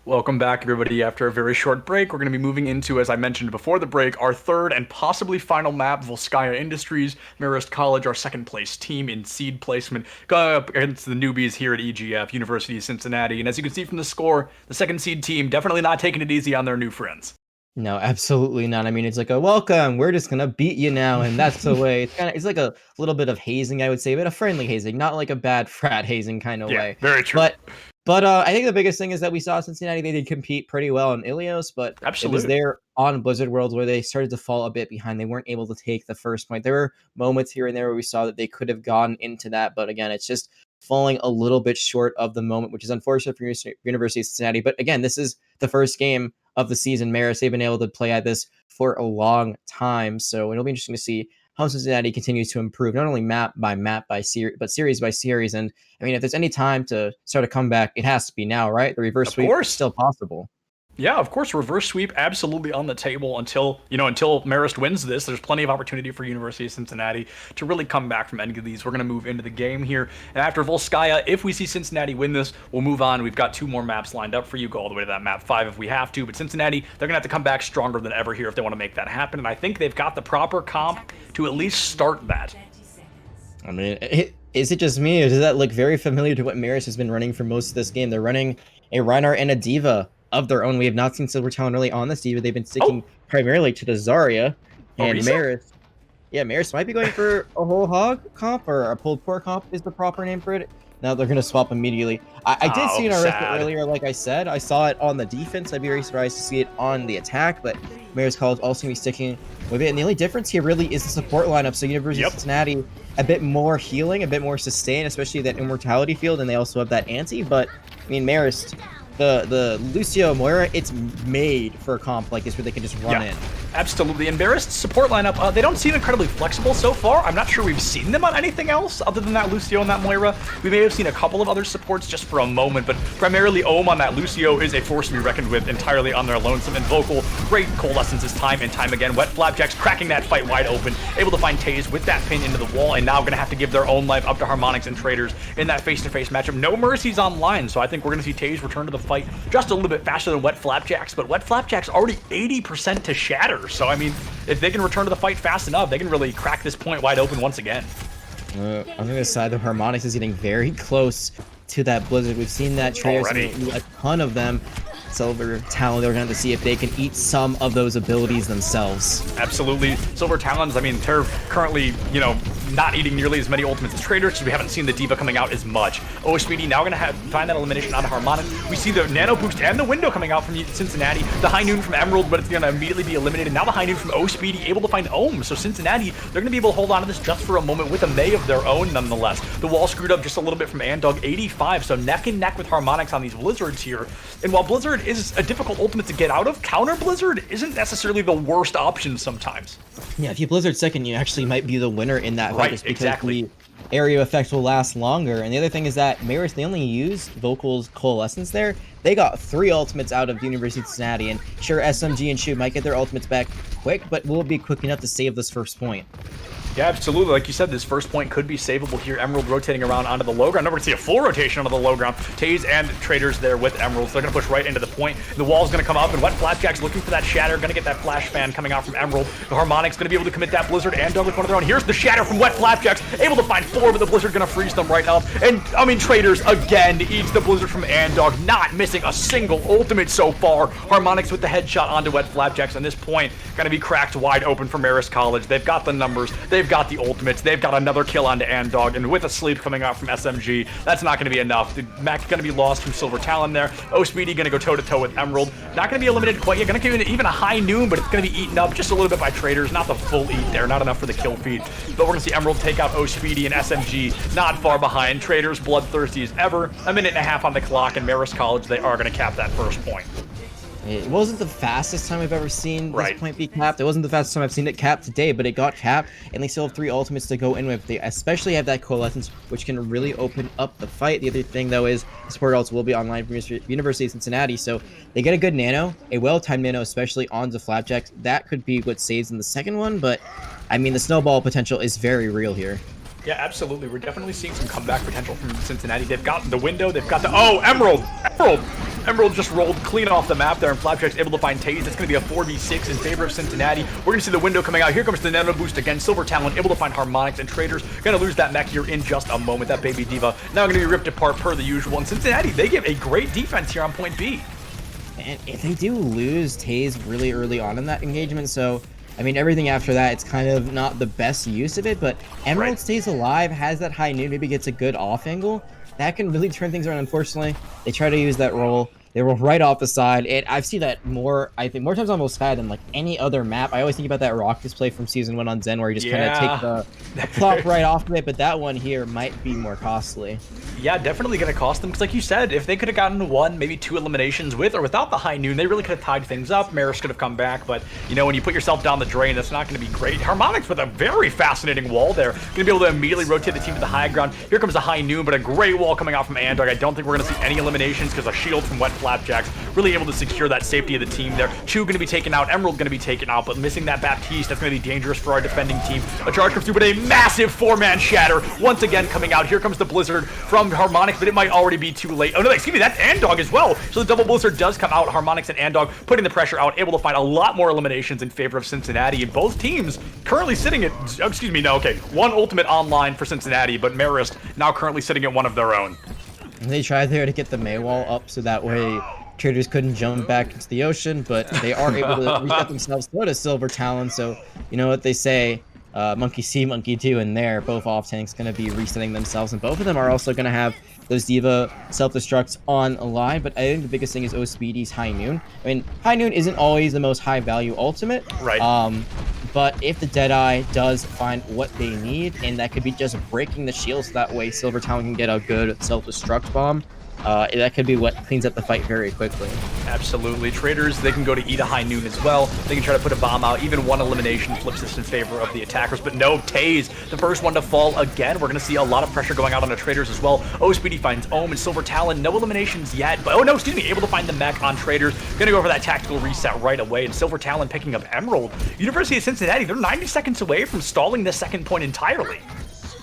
Welcome back, everybody. After a very short break, we're going to be moving into, as I mentioned before the break, our third and possibly final map, Volskaya Industries, Marist College, our second place team in seed placement, going up against the newbies here at EGF, University of Cincinnati. And as you can see from the score, the second seed team definitely not taking it easy on their new friends.
No, absolutely not. I mean, it's like a welcome. We're just gonna beat you now, and that's the way. It's like a little bit of hazing, I would say, but a friendly hazing, not like a bad frat hazing kind of
Yeah,
way.
very true.
But I think the biggest thing is that we saw Cincinnati. They did compete pretty well in Ilios, but it was
Absolutely.
there on Blizzard Worlds where they started to fall a bit behind. They weren't able to take the first point. There were moments here and there where we saw that they could have gone into that, but again, it's just falling a little bit short of the moment, which is unfortunate for University of Cincinnati. But again, this is the first game of the season. Marist, they've been able to play at this for a long time, so it'll be interesting to see how Cincinnati continues to improve, not only map by series, but series by series. And I mean, if there's any time to start a comeback, it has to be now, right? The reverse
Of
sweep is
course.
still possible.
Yeah, of course, reverse sweep absolutely on the table until Marist wins this. There's plenty of opportunity for University of Cincinnati to really come back from any of these. We're going to move into the game here. And after Volskaya, if we see Cincinnati win this, we'll move on. We've got two more maps lined up for you. Go all the way to that map 5 if we have to. But Cincinnati, they're going to have to come back stronger than ever here if they want to make that happen. And I think they've got the proper comp to at least start that.
I mean, is it just me, or does that look very familiar to what Marist has been running for most of this game? They're running a Reinhardt and a Diva of their own. We have not seen Silver Talon really on this Diva. They've been sticking primarily to the Zarya. And Marist, yeah, Marist might be going for a whole hog comp, or a pulled pork comp is the proper name for it. Now they're going to swap immediately. I did see an Arista earlier, like I said. I saw it on the defense. I'd be very surprised to see it on the attack, but Marist College also going to be sticking with it. And the only difference here really is the support lineup. So University of Cincinnati, a bit more healing, a bit more sustain, especially that immortality field, and they also have that anti. But I mean, Marist, the Lucio Moira, it's made for a comp like this where they can just run in.
Absolutely. And Marist's support lineup, they don't seem incredibly flexible so far. I'm not sure we've seen them on anything else other than that Lucio and that Moira. We may have seen a couple of other supports just for a moment, but primarily Ohm on that Lucio is a force to be reckoned with entirely on their lonesome. And Vocal, great coalescences time and time again. Wet Flapjacks cracking that fight wide open, able to find Taze with that pin into the wall, and now going to have to give their own life up to Harmonics and Traders in that face-to-face matchup. No mercies online, so I think we're going to see Taze return to the fight just a little bit faster than Wet Flapjacks, but Wet Flapjacks already 80% to shatter. So, I mean, if they can return to the fight fast enough, they can really crack this point wide open once again.
On the other side, the Harmonics is getting very close to that Blizzard. We've seen that Traders, a ton of them. Silver Talon, they're going to see if they can eat some of those abilities themselves.
Absolutely. Silver Talons, I mean, they're currently, not eating nearly as many ultimates as Traders, so we haven't seen the Diva coming out as much. Speedy now going to find that elimination on Harmonic. We see the Nano Boost and the Window coming out from Cincinnati. The High Noon from Emerald, but it's going to immediately be eliminated. Now the High Noon from Speedy able to find Ohm. So Cincinnati, they're going to be able to hold on to this just for a moment with a May of their own nonetheless. The wall screwed up just a little bit from Andog, 85, so neck and neck with Harmonics on these Blizzards here. And while Blizzard is a difficult ultimate to get out of, Counter Blizzard isn't necessarily the worst option sometimes.
Yeah, if you Blizzard second, you actually might be the winner in that fight, just because the area effect will last longer. And the other thing is that Marist, they only use Vocal's Coalescence there. They got 3 ultimates out of the University of Cincinnati, and sure, SMG and Shu might get their ultimates back quick, but will it be quick enough to save this first point?
Yeah, absolutely. Like you said, this first point could be savable here. Emerald rotating around onto the low ground. Now we're going to see a full rotation onto the low ground. Taze and Traders there with Emeralds. They're going to push right into the point. The wall's going to come up, and Wet Flapjack's looking for that Shatter. Going to get that Flash Fan coming out from Emerald. The Harmonic's going to be able to commit that Blizzard and Dog with one of their own. Here's the Shatter from Wet Flapjacks. Able to find 4, but the Blizzard going to freeze them right up. And, I mean, Traders again eats the Blizzard from Andog, not missing a single ultimate so far. Harmonics with the headshot onto Wet Flapjacks, and this point going to be cracked wide open for Marist College. They've got the numbers. They've got the ultimates. They've got another kill onto Andog, and with a sleep coming out from SMG, that's not going to be enough. The Mac's going to be lost from Silver Talon there. Speedy going to go toe-to-toe with Emerald. Not going to be eliminated quite yet. Going to give it even a High Noon, but it's going to be eaten up just a little bit by Traders. Not the full eat there. Not enough for the kill feed. But we're going to see Emerald take out Speedy and SMG not far behind. Traders bloodthirsty as ever. A minute and a half on the clock, and Marist College, they are going to cap that first point.
It wasn't the fastest time I've ever seen this point be capped. It wasn't the fastest time I've seen it capped today, but it got capped, and they still have 3 ultimates to go in with. They especially have that Coalescence, which can really open up the fight. The other thing, though, is support ults will be online from University of Cincinnati, so they get a good nano, a well-timed nano, especially onto Flapjacks. That could be what saves in the second one, but, I mean, the snowball potential is very real here.
Yeah, absolutely. We're definitely seeing some comeback potential from Cincinnati. They've got the Window. They've got the... Oh, Emerald! Emerald! Emerald just rolled clean off the map there, and Flapjack's able to find Taze. It's going to be a 4v6 in favor of Cincinnati. We're going to see the window coming out. Here comes the Nano Boost again. Silver Talon able to find Harmonics, and Traders going to lose that mech here in just a moment. That Baby Diva now going to be ripped apart per the usual. And Cincinnati, they give a great defense here on point B.
And if they do lose Taze really early on in that engagement, so I mean, everything after that, it's kind of not the best use of it, but Emerald stays alive, has that high noon, maybe gets a good off angle. That can really turn things around. Unfortunately, they try to use that roll. They roll right off the side. I've seen that I think more times on most FAD than like any other map. I always think about that rock display from season 1 on Zen where you just kind of take the plop right off of it, but that one here might be more costly.
Yeah, definitely going to cost them, because like you said, if they could have gotten 1, maybe 2 eliminations with or without the high noon, they really could have tied things up. Marist could have come back, but you know, when you put yourself down the drain, that's not going to be great. Harmonics with a very fascinating wall there. Going to be able to immediately rotate the team to the high ground. Here comes the high noon, but a great wall coming out from Andog. I don't think we're going to see any eliminations because a shield from Wet Flapjacks really able to secure that safety of the team there. Chu going to be taken out, Emerald going to be taken out, but missing that Baptiste, that's going to be dangerous for our defending team. A charge comes through, but a massive 4-man shatter once again coming out. Here comes the Blizzard from Harmonics, but it might already be too late. Oh no, excuse me, that's Andog as well. So the double Blizzard does come out. Harmonics and Andog putting the pressure out, able to find a lot more eliminations in favor of Cincinnati. And both teams currently sitting at, excuse me, no, okay, 1 ultimate online for Cincinnati, but Marist now currently sitting at 1 of their own.
They tried there to get the May wall up so that way Traders couldn't jump back into the ocean, but they are able to reset themselves to Silver Talon. So you know what they say, monkey see, monkey do, and there both off tanks going to be resetting themselves, and both of them are also going to have those Diva self-destructs on a line. But I think the biggest thing is Speedy's High Noon. I mean, High Noon isn't always the most high value ultimate,
right?
But if the Deadeye does find what they need, and that could be just breaking the shields, that way Silver Talon can get a good self-destruct bomb. That could be what cleans up the fight very quickly.
Absolutely. Traders, they can go to eat a high noon as well. They can try to put a bomb out. Even 1 elimination flips this in favor of the attackers. But no, Taze, the first one to fall again. We're going to see a lot of pressure going out on the Traders as well. Speedy finds Ohm and Silver Talon. No eliminations yet. But, oh no, excuse me, able to find the mech on Traders. Going to go for that tactical reset right away. And Silver Talon picking up Emerald. University of Cincinnati, they're 90 seconds away from stalling this second point entirely.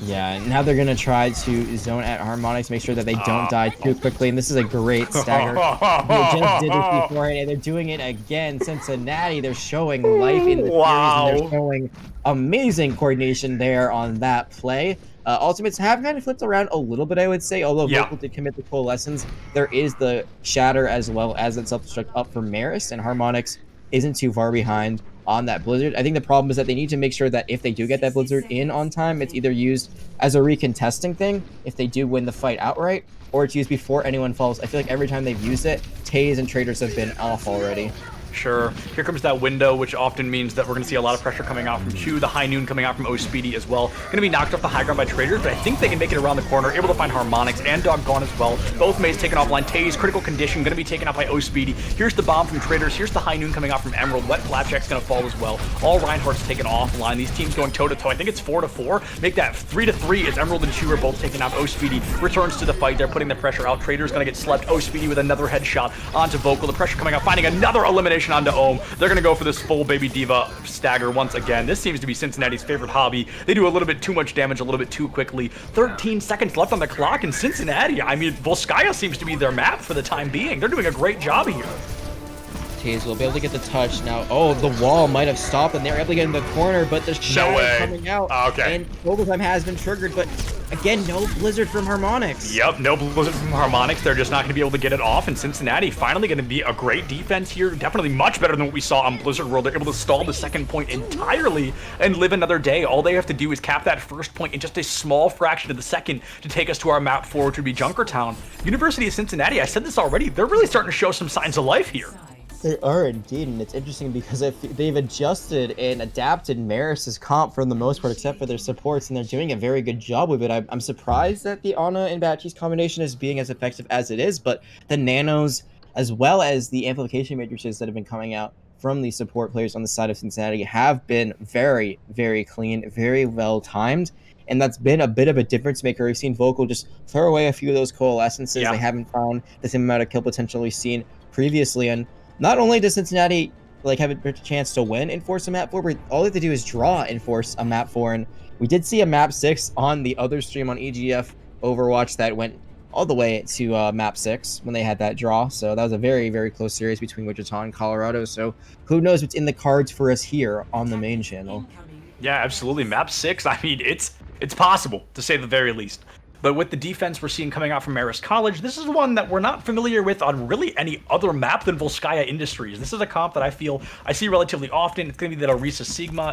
Yeah, now they're going to try to zone at Harmonics, make sure that they don't die too quickly, and this is a great stagger. They just did it before, and they're doing it again. Cincinnati, they're showing life in the series, and they're showing amazing coordination there on that play. Ultimates have kind of flipped around a little bit, I would say, although Vocal did commit the Coalescence. There is the Shatter as well as that self-destruct up for Marist, and Harmonics isn't too far behind on that Blizzard. I think the problem is that they need to make sure that if they do get that Blizzard in on time, it's either used as a recontesting thing if they do win the fight outright, or it's used before anyone falls. I feel like every time they've used it, Taze and Traders have been off already.
Sure. Here comes that window, which often means that we're going to see a lot of pressure coming out from Q. The high noon coming out from Speedy as well. Going to be knocked off the high ground by Traders, but I think they can make it around the corner. Able to find Harmonics and Dog gone as well. Both Mays taken offline. Taze, critical condition, going to be taken out by Speedy. Here's the bomb from Traders. Here's the high noon coming out from Emerald. Wet Flapjack's going to fall as well. All Reinhardt's taken offline. These teams going toe-to-toe. I think it's 4-4. Make that 3-3 as Emerald and Q are both taken out. Speedy returns to the fight. They're putting the pressure out. Traders going to get slept. Speedy with another headshot onto Vocal. The pressure coming out, finding another elimination onto Ohm. They're going to go for this full Baby Diva stagger once again. This seems to be Cincinnati's favorite hobby. They do a little bit too much damage a little bit too quickly. 13 seconds left on the clock in Cincinnati. I mean, Volskaya seems to be their map for the time being. They're doing a great job here.
Taze will be able to get the touch now. Oh, the wall might have stopped, and they're able to get in the corner, but the shadow coming out.
Okay.
And overtime has been triggered, but again, no Blizzard from Harmonics.
Yep, no Blizzard from Harmonics. They're just not going to be able to get it off, and Cincinnati finally going to be a great defense here. Definitely much better than what we saw on Blizzard World. They're able to stall the second point entirely and live another day. All they have to do is cap that first point in just a small fraction of the second to take us to our map forward to be Junkertown. University of Cincinnati, I said this already, they're really starting to show some signs of life here.
They are indeed, and it's interesting because if they've adjusted and adapted Marist's comp for the most part, except for their supports, and they're doing a very good job with it. I'm surprised that the Ana and Baptiste combination is being as effective as it is, but the nanos, as well as the amplification matrices that have been coming out from the support players on the side of Cincinnati, have been very, very clean, very well timed. And that's been a bit of a difference maker. We've seen Vocal just throw away a few of those coalescences. They haven't found the same amount of kill potential we've seen previously. And not only does Cincinnati have a chance to win and force a map 4, but all they have to do is draw and force a map 4. And we did see a map 6 on the other stream on EGF Overwatch that went all the way to map 6 when they had that draw. So that was a very, very close series between Wichita and Colorado. So who knows what's in the cards for us here on the main channel.
Yeah, absolutely. Map 6, I mean, it's possible, to say the very least. But with the defense we're seeing coming out from Marist College, this is one that we're not familiar with on really any other map than Volskaya Industries. This is a comp that I feel I see relatively often. It's going to be that Orisa Sigma.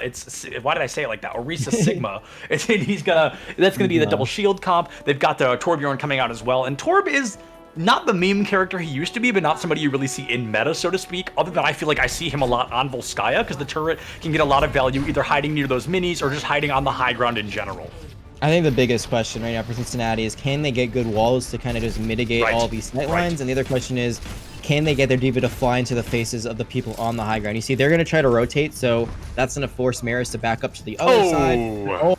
Why did I say it like that? Orisa Sigma. That's going to be the double shield comp. They've got the Torbjorn coming out as well. And Torb is not the meme character he used to be, but not somebody you really see in meta, so to speak, other than I feel like I see him a lot on Volskaya, because the turret can get a lot of value either hiding near those minis or just hiding on the high ground in general.
I think the biggest question right now for Cincinnati is, can they get good walls to kind of just mitigate all these sight lines? And the other question is, can they get their D.Va to fly into the faces of the people on the high ground? You see, they're going to try to rotate, so that's going to force Marist to back up to the other side. Oh,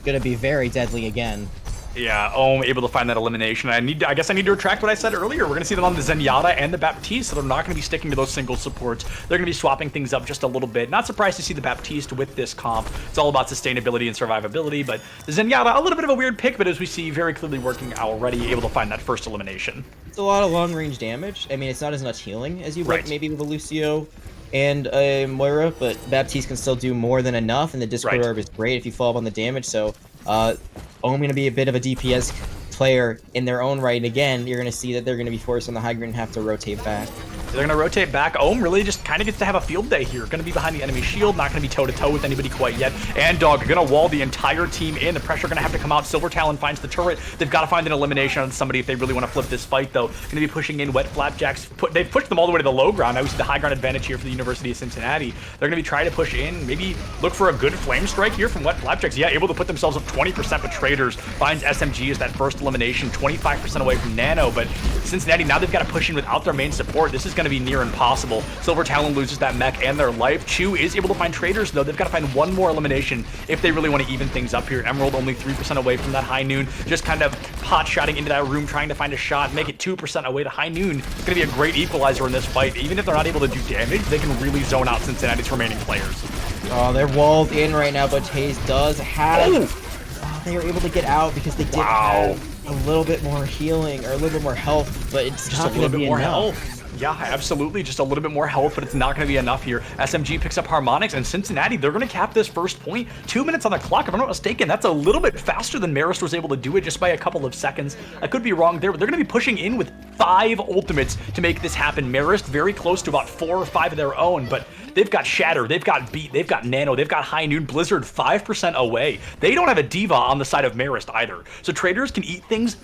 going to be very deadly again.
Yeah, able to find that elimination. I guess I need to retract what I said earlier. We're going to see them on the Zenyatta and the Baptiste, so they're not going to be sticking to those single supports. They're going to be swapping things up just a little bit. Not surprised to see the Baptiste with this comp. It's all about sustainability and survivability, but the Zenyatta, a little bit of a weird pick, but as we see, very clearly working already, able to find that first elimination.
It's a lot of long-range damage. I mean, it's not as much healing as you would maybe with a Lucio and a Moira, but Baptiste can still do more than enough, and the Discord Orb is great if you follow up on the damage, so Ohm going to be a bit of a DPS player in their own right. And again, you're going to see that they're going to be forced on the high ground and have to rotate back.
They're going to rotate back. Ohm really just kind of gets to have a field day here. Going to be behind the enemy shield, not going to be toe-to-toe with anybody quite yet. And Dog going to wall the entire team in. The pressure going to have to come out. Silver Talon finds the turret. They've got to find an elimination on somebody if they really want to flip this fight, though. Going to be pushing in Wet Flapjacks. They've pushed them all the way to the low ground. Now we see the high ground advantage here for the University of Cincinnati. They're going to be trying to push in, maybe look for a good flame strike here from Wet Flapjacks. Yeah, able to put themselves up 20%, but Traders finds SMG as that first elimination, 25% away from Nano. But Cincinnati, now they've got to push in without their main support. This is going to be near impossible. Silver Talon loses that mech and their life. Chu is able to find Traders, though. They've got to find one more elimination if they really want to even things up here. Emerald only 3% away from that High Noon. Just kind of pot-shotting into that room, trying to find a shot, make it 2% away to High Noon. It's going to be a great equalizer in this fight. Even if they're not able to do damage, they can really zone out Cincinnati's remaining players.
Oh, they're walled in right now, but Taze does have... they were able to get out because they did have a little bit more healing or a little bit more health, but it's just not going to be enough.
Yeah, absolutely. Just a little bit more health, but it's not going to be enough here. SMG picks up Harmonics, and Cincinnati, they're going to cap this first point. 2 minutes on the clock, if I'm not mistaken. That's a little bit faster than Marist was able to do it, just by a couple of seconds. I could be wrong there, but they're going to be pushing in with 5 ultimates to make this happen. Marist very close to about 4 or 5 of their own, but they've got Shatter, they've got Beat, they've got Nano, they've got High Noon, Blizzard 5% away. They don't have a D.Va on the side of Marist either. So Traders can eat things at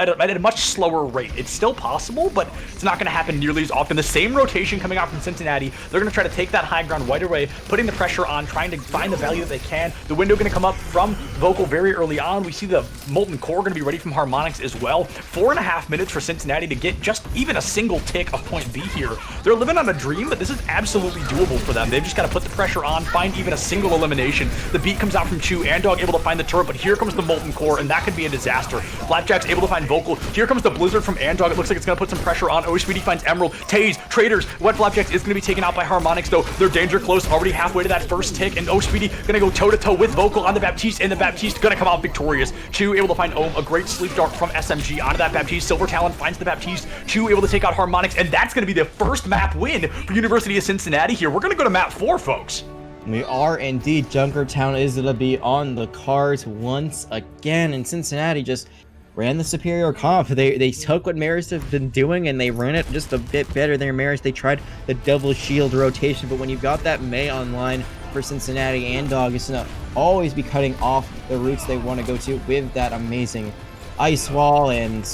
a much slower rate. It's still possible, but it's not going to happen nearly as often. The same rotation coming out from Cincinnati. They're going to try to take that high ground right away, putting the pressure on, trying to find the value that they can. The window going to come up from Vocal very early on. We see the Molten Core going to be ready from Harmonics as well. 4.5 minutes for Cincinnati to get just even a single tick of point B here. They're living on a dream, but this is absolutely doable for them. They've just got to put the pressure on, find even a single elimination. The beat comes out from Chu, and Dog able to find the turret, but here comes the Molten Core, and that could be a disaster. Flapjack's able to find Vocal. Here comes the Blizzard from Andog. It looks like it's going to put some pressure on. Speedy finds Emerald. Taze, Traders, Wet Flapjacks is going to be taken out by Harmonics, though. They're danger close, already halfway to that first tick, and Speedy going to go toe-to-toe with Vocal on the Baptiste, and the Baptiste going to come out victorious. Chu able to find Ohm, a great sleep dart from SMG onto that Baptiste. Silver Talon finds the Baptiste. Chu able to take out Harmonics, and that's going to be the first map win for University of Cincinnati here. We're going to go to map 4, folks.
We are indeed. Junkertown is going to be on the cards once again, and Cincinnati just ran the superior comp. They took what Marist have been doing and they ran it just a bit better than Marist. They tried the double shield rotation, but when you've got that Mei online for Cincinnati, and Dog is going to always be cutting off the routes they want to go to with that amazing ice wall, and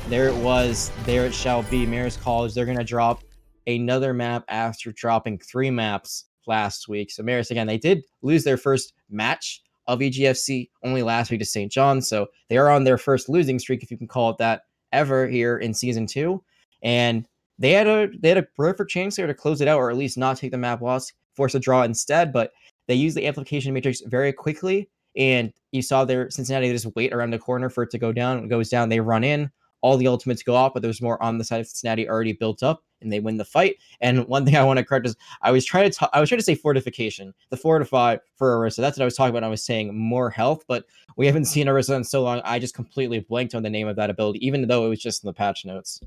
there it was. There it shall be. Marist College, they're going to drop another map after dropping 3 maps last week. So Marist, again, they did lose their first match of EGFC only last week to St. John, so they are on their first losing streak, if you can call it that, ever here in Season 2, and they had a perfect chance there to close it out, or at least not take the map loss, force a draw instead, but they used the amplification matrix very quickly, and you saw their Cincinnati just wait around the corner for it to go down. When it goes down, they run in, all the ultimates go off, but there's more on the side of Cincinnati already built up, and they win the fight. And one thing I want to correct is I was trying to say fortification, the fortify for Orisa. That's what I was talking about. I was saying more health, but we haven't seen Orisa in so long. I just completely blanked on the name of that ability, even though it was just in the patch notes.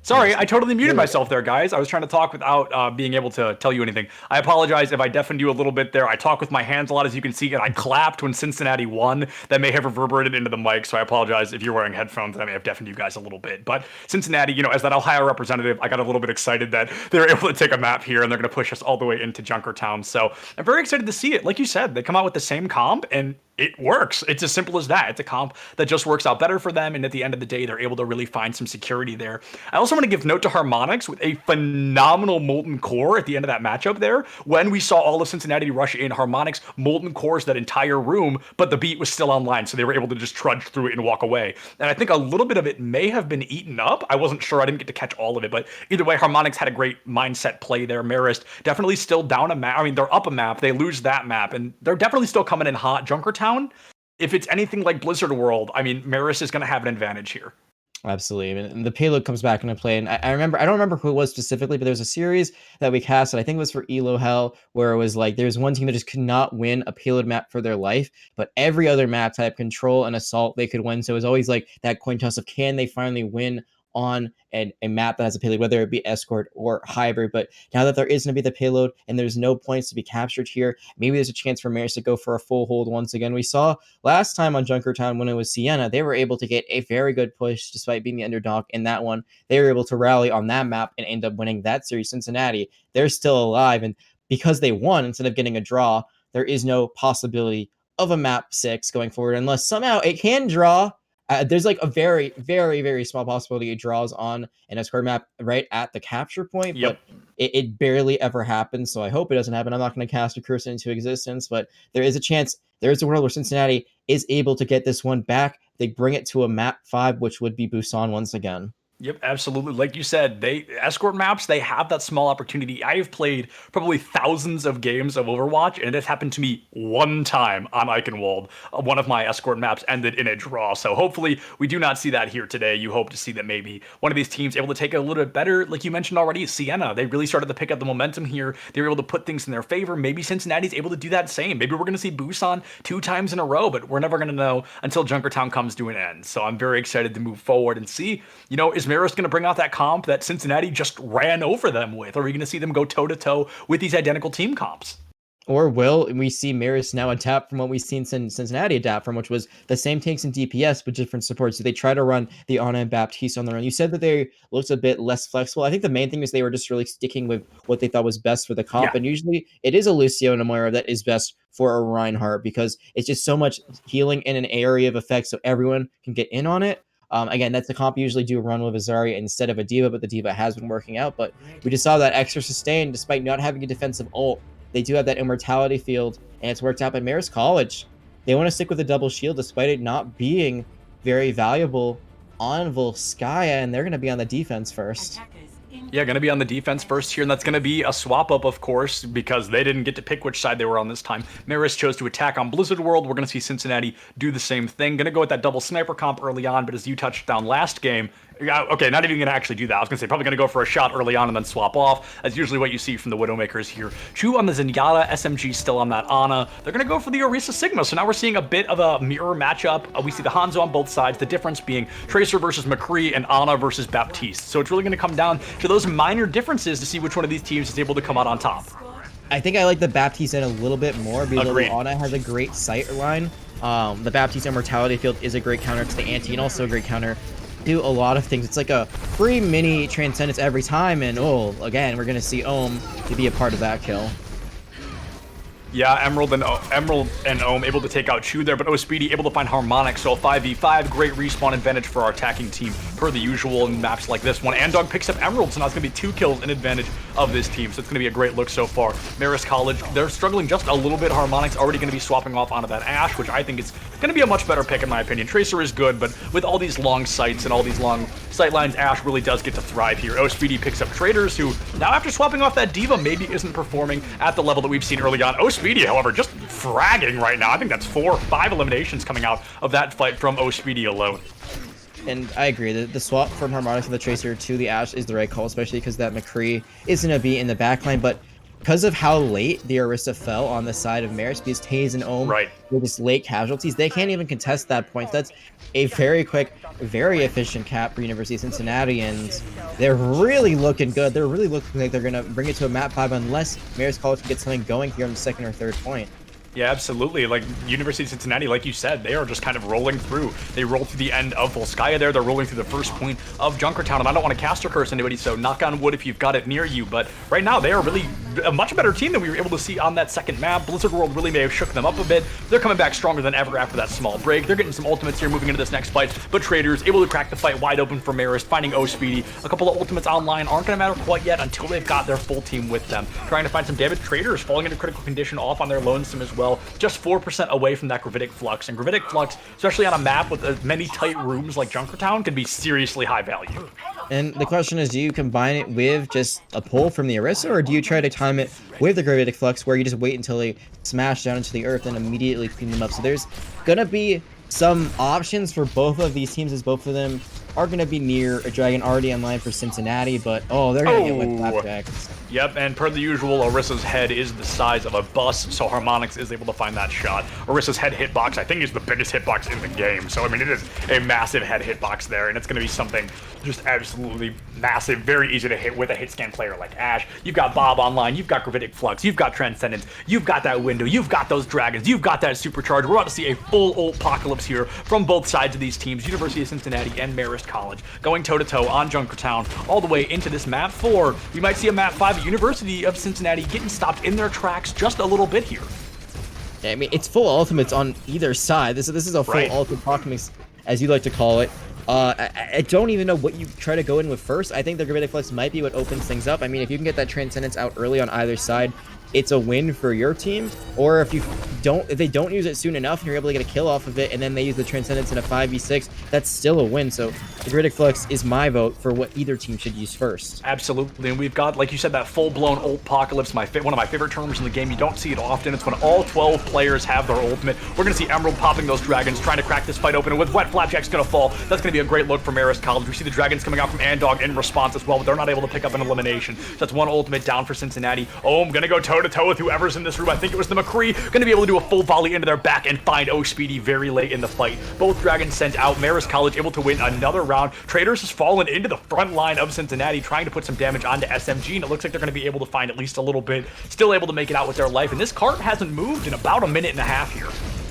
Sorry, I totally muted myself there, guys. I was trying to talk without being able to tell you anything. I apologize if I deafened you a little bit there. I talk with my hands a lot, as you can see, and I clapped when Cincinnati won. That may have reverberated into the mic, so I apologize if you're wearing headphones. I may have deafened you guys a little bit. But Cincinnati, you know, as that Ohio representative, I got a little bit excited that they're able to take a map here, and they're going to push us all the way into Junkertown. So I'm very excited to see it. Like you said, they come out with the same comp, and it works. It's as simple as that. It's a comp that just works out better for them, and at the end of the day, they're able to really find some security there. I also want to give note to Harmonix with a phenomenal Molten Core at the end of that matchup there. When we saw all of Cincinnati rush in, Harmonix Molten Cores that entire room, but the beat was still online, so they were able to just trudge through it and walk away. And I think a little bit of it may have been eaten up. I wasn't sure. I didn't get to catch all of it, but either way, Harmonix had a great mindset play there. Marist definitely still down a map. I mean, they're up a map. They lose that map, and they're definitely still coming in hot. Junkertown, if it's anything like Blizzard World, I mean, Marist is going to have an advantage here.
Absolutely. And the payload comes back into play. And I remember, I don't remember who it was specifically, but there was a series that we casted. I think it was for Elo Hell, where it was like there's one team that just could not win a payload map for their life, but every other map type, control and assault, they could win. So it was always like that coin toss of can they finally win on a map that has a payload, whether it be escort or hybrid. But now that there is going to be the payload and there's no points to be captured here, maybe there's a chance for Marist to go for a full hold once again. We saw last time on Junkertown when it was Siena, they were able to get a very good push despite being the underdog in that one. They were able to rally on that map and end up winning that series. Cincinnati, they're still alive, and because they won instead of getting a draw, there is no possibility of a map 6 going forward unless somehow it can draw. There's like a very, very, very small possibility it draws on an escort map right at the capture point, but it barely ever happens. So I hope it doesn't happen. I'm not going to cast a curse into existence, but there is a chance. There is a world where Cincinnati is able to get this one back. They bring it to a map 5, which would be Busan once again.
Yep, absolutely. Like you said, they escort maps, they have that small opportunity. I have played probably thousands of games of Overwatch, and it has happened to me one time on Eichenwald. One of my escort maps ended in a draw. So hopefully we do not see that here today. You hope to see that maybe one of these teams able to take it a little bit better. Like you mentioned already, Siena, they really started to pick up the momentum here. They were able to put things in their favor. Maybe Cincinnati's able to do that same. Maybe we're going to see Busan 2 times in a row, but we're never going to know until Junkertown comes to an end. So I'm very excited to move forward and see, you know, is Marist going to bring out that comp that Cincinnati just ran over them with? Or are we going to see them go toe-to-toe with these identical team comps?
Or will we see Marist now adapt from what we've seen Cincinnati adapt from, which was the same tanks in DPS, but different supports? So they try to run the Ana and Baptiste on their own. You said that they looked a bit less flexible. I think the main thing is they were just really sticking with what they thought was best for the comp. Yeah. And usually it is a Lucio and a Moira that is best for a Reinhardt because it's just so much healing in an area of effect so everyone can get in on it. Again, that's the comp you usually do run with Azari instead of a D.Va, but the D.Va has been working out. But we just saw that extra sustain despite not having a defensive ult. They do have that immortality field, and it's worked out by Marist College. They want to stick with the double shield despite it not being very valuable on Volskaya, and they're going to be on the defense first.
Yeah, going to be on the defense first here, and that's going to be a swap-up, of course, because they didn't get to pick which side they were on this time. Marist chose to attack on Blizzard World. We're going to see Cincinnati do the same thing. Going to go with that double sniper comp early on, but as you touched down last game, okay, not even going to actually do that. I was going to say probably going to go for a shot early on and then swap off. That's usually what you see from the Widowmakers here. Chu on the Zenyatta, SMG still on that Ana. They're going to go for the Orisa Sigma, so now we're seeing a bit of a mirror matchup. We see the Hanzo on both sides, the difference being Tracer versus McCree and Ana versus Baptiste. So it's really going to come down to those minor differences to see which one of these teams is able to come out on top.
I think I like the Baptiste in a little bit more because Ana has a great sight line. The Baptiste Immortality Field is a great counter to the Anti and also a great counter do a lot of things. It's like a free mini Transcendence every time, and again, we're gonna see Ohm to be a part of that kill.
Yeah, Emerald and Ohm able to take out Chu there, but Speedy able to find Harmonix, so a 5v5, great respawn advantage for our attacking team, per the usual in maps like this one. Andog picks up Emerald, so now it's going to be 2 kills in advantage of this team, so it's going to be a great look so far. Marist College, they're struggling just a little bit. Harmonix already going to be swapping off onto that Ashe, which I think is going to be a much better pick in my opinion. Tracer is good, but with all these long sights and all these long sight lines, Ashe really does get to thrive here. Speedy picks up Traders, who now after swapping off that D.Va maybe isn't performing at the level that we've seen early on. Speedy, however, just fragging right now. I think that's 4 or 5 eliminations coming out of that fight from Speedy alone.
And I agree, the swap from Harmonix to the Tracer to the Ashe is the right call, especially because that McCree is going to be in the backline, but because of how late the Orisa fell on the side of Marist, because Taze and Ohm were just late casualties, they can't even contest that point. That's a very quick, very efficient cap for University of Cincinnati, and they're really looking good. They're really looking like they're going to bring it to a map 5 unless Marist College can get something going here on the 2nd or 3rd point.
Yeah, absolutely. Like, University of Cincinnati, like you said, they are just kind of rolling through. They roll through the end of Volskaya there. They're rolling through the first point of Junkertown. And I don't want to cast or curse anybody, so knock on wood if you've got it near you. But right now, they are really a much better team than we were able to see on that second map. Blizzard World really may have shook them up a bit. They're coming back stronger than ever after that small break. They're getting some ultimates here moving into this next fight. But Traders able to crack the fight wide open for Marist, finding Speedy. A couple of ultimates online aren't going to matter quite yet until they've got their full team with them. Trying to find some damage. Traders falling into critical condition off on their lonesome as well. Just 4% away from that Gravitic Flux, and Gravitic Flux, especially on a map with as many tight rooms like Junkertown, can be seriously high value.
And the question is, do you combine it with just a pull from the Orisa, or do you try to time it with the Gravitic Flux where you just wait until they smash down into the earth and immediately clean them up? So there's gonna be some options for both of these teams, as both of them are going to be near a Dragon already online for Cincinnati, but they're going to get with Flapjacks.
Yep, and per the usual, Orisa's head is the size of a bus, so Harmonix is able to find that shot. Orisa's head hitbox, I think, is the biggest hitbox in the game, so I mean, it is a massive head hitbox there, and it's going to be something just absolutely massive, very easy to hit with a hit scan player like Ashe. You've got Bob online, you've got Gravitic Flux, you've got Transcendence, you've got that window, you've got those dragons, you've got that supercharge. We're about to see a full ult apocalypse here from both sides of these teams, University of Cincinnati and Marist College, going toe-to-toe on Junkertown all the way into this map 4. We might see a map 5 University of Cincinnati getting stopped in their tracks just a little bit here.
Yeah, I mean, it's full ultimates on either side. This is a full ultimate apocalypse, as you like to call it. I don't even know what you try to go in with first. I think the Gravitic Flux might be what opens things up. I mean, if you can get that Transcendence out early on either side, it's a win for your team. Or if they don't use it soon enough and you're able to get a kill off of it, and then they use the Transcendence in a 5v6, that's still a win. So the Gravitic Flux is my vote for what either team should use first.
Absolutely, and we've got, like you said, that full-blown ult apocalypse, one of my favorite terms in the game. You don't see it often. It's when all 12 players have their ultimate. We're going to see Emerald popping those dragons, trying to crack this fight open, and with Wet Flapjack's going to fall, that's going to be a great look for Marist College. We see the dragons coming out from Andog in response as well, but they're not able to pick up an elimination. So that's one ultimate down for Cincinnati. Oh, I'm going to go toe-to-toe with whoever's in this room. I think it was the McCree. Going to be able to do a full volley into their back and find Speedy very late in the fight. Both dragons sent out. Marist College able to win another round. Traders has fallen into the front line of Cincinnati, trying to put some damage onto SMG, and it looks like they're going to be able to find at least a little bit. Still able to make it out with their life, and this cart hasn't moved in about a minute and a half here.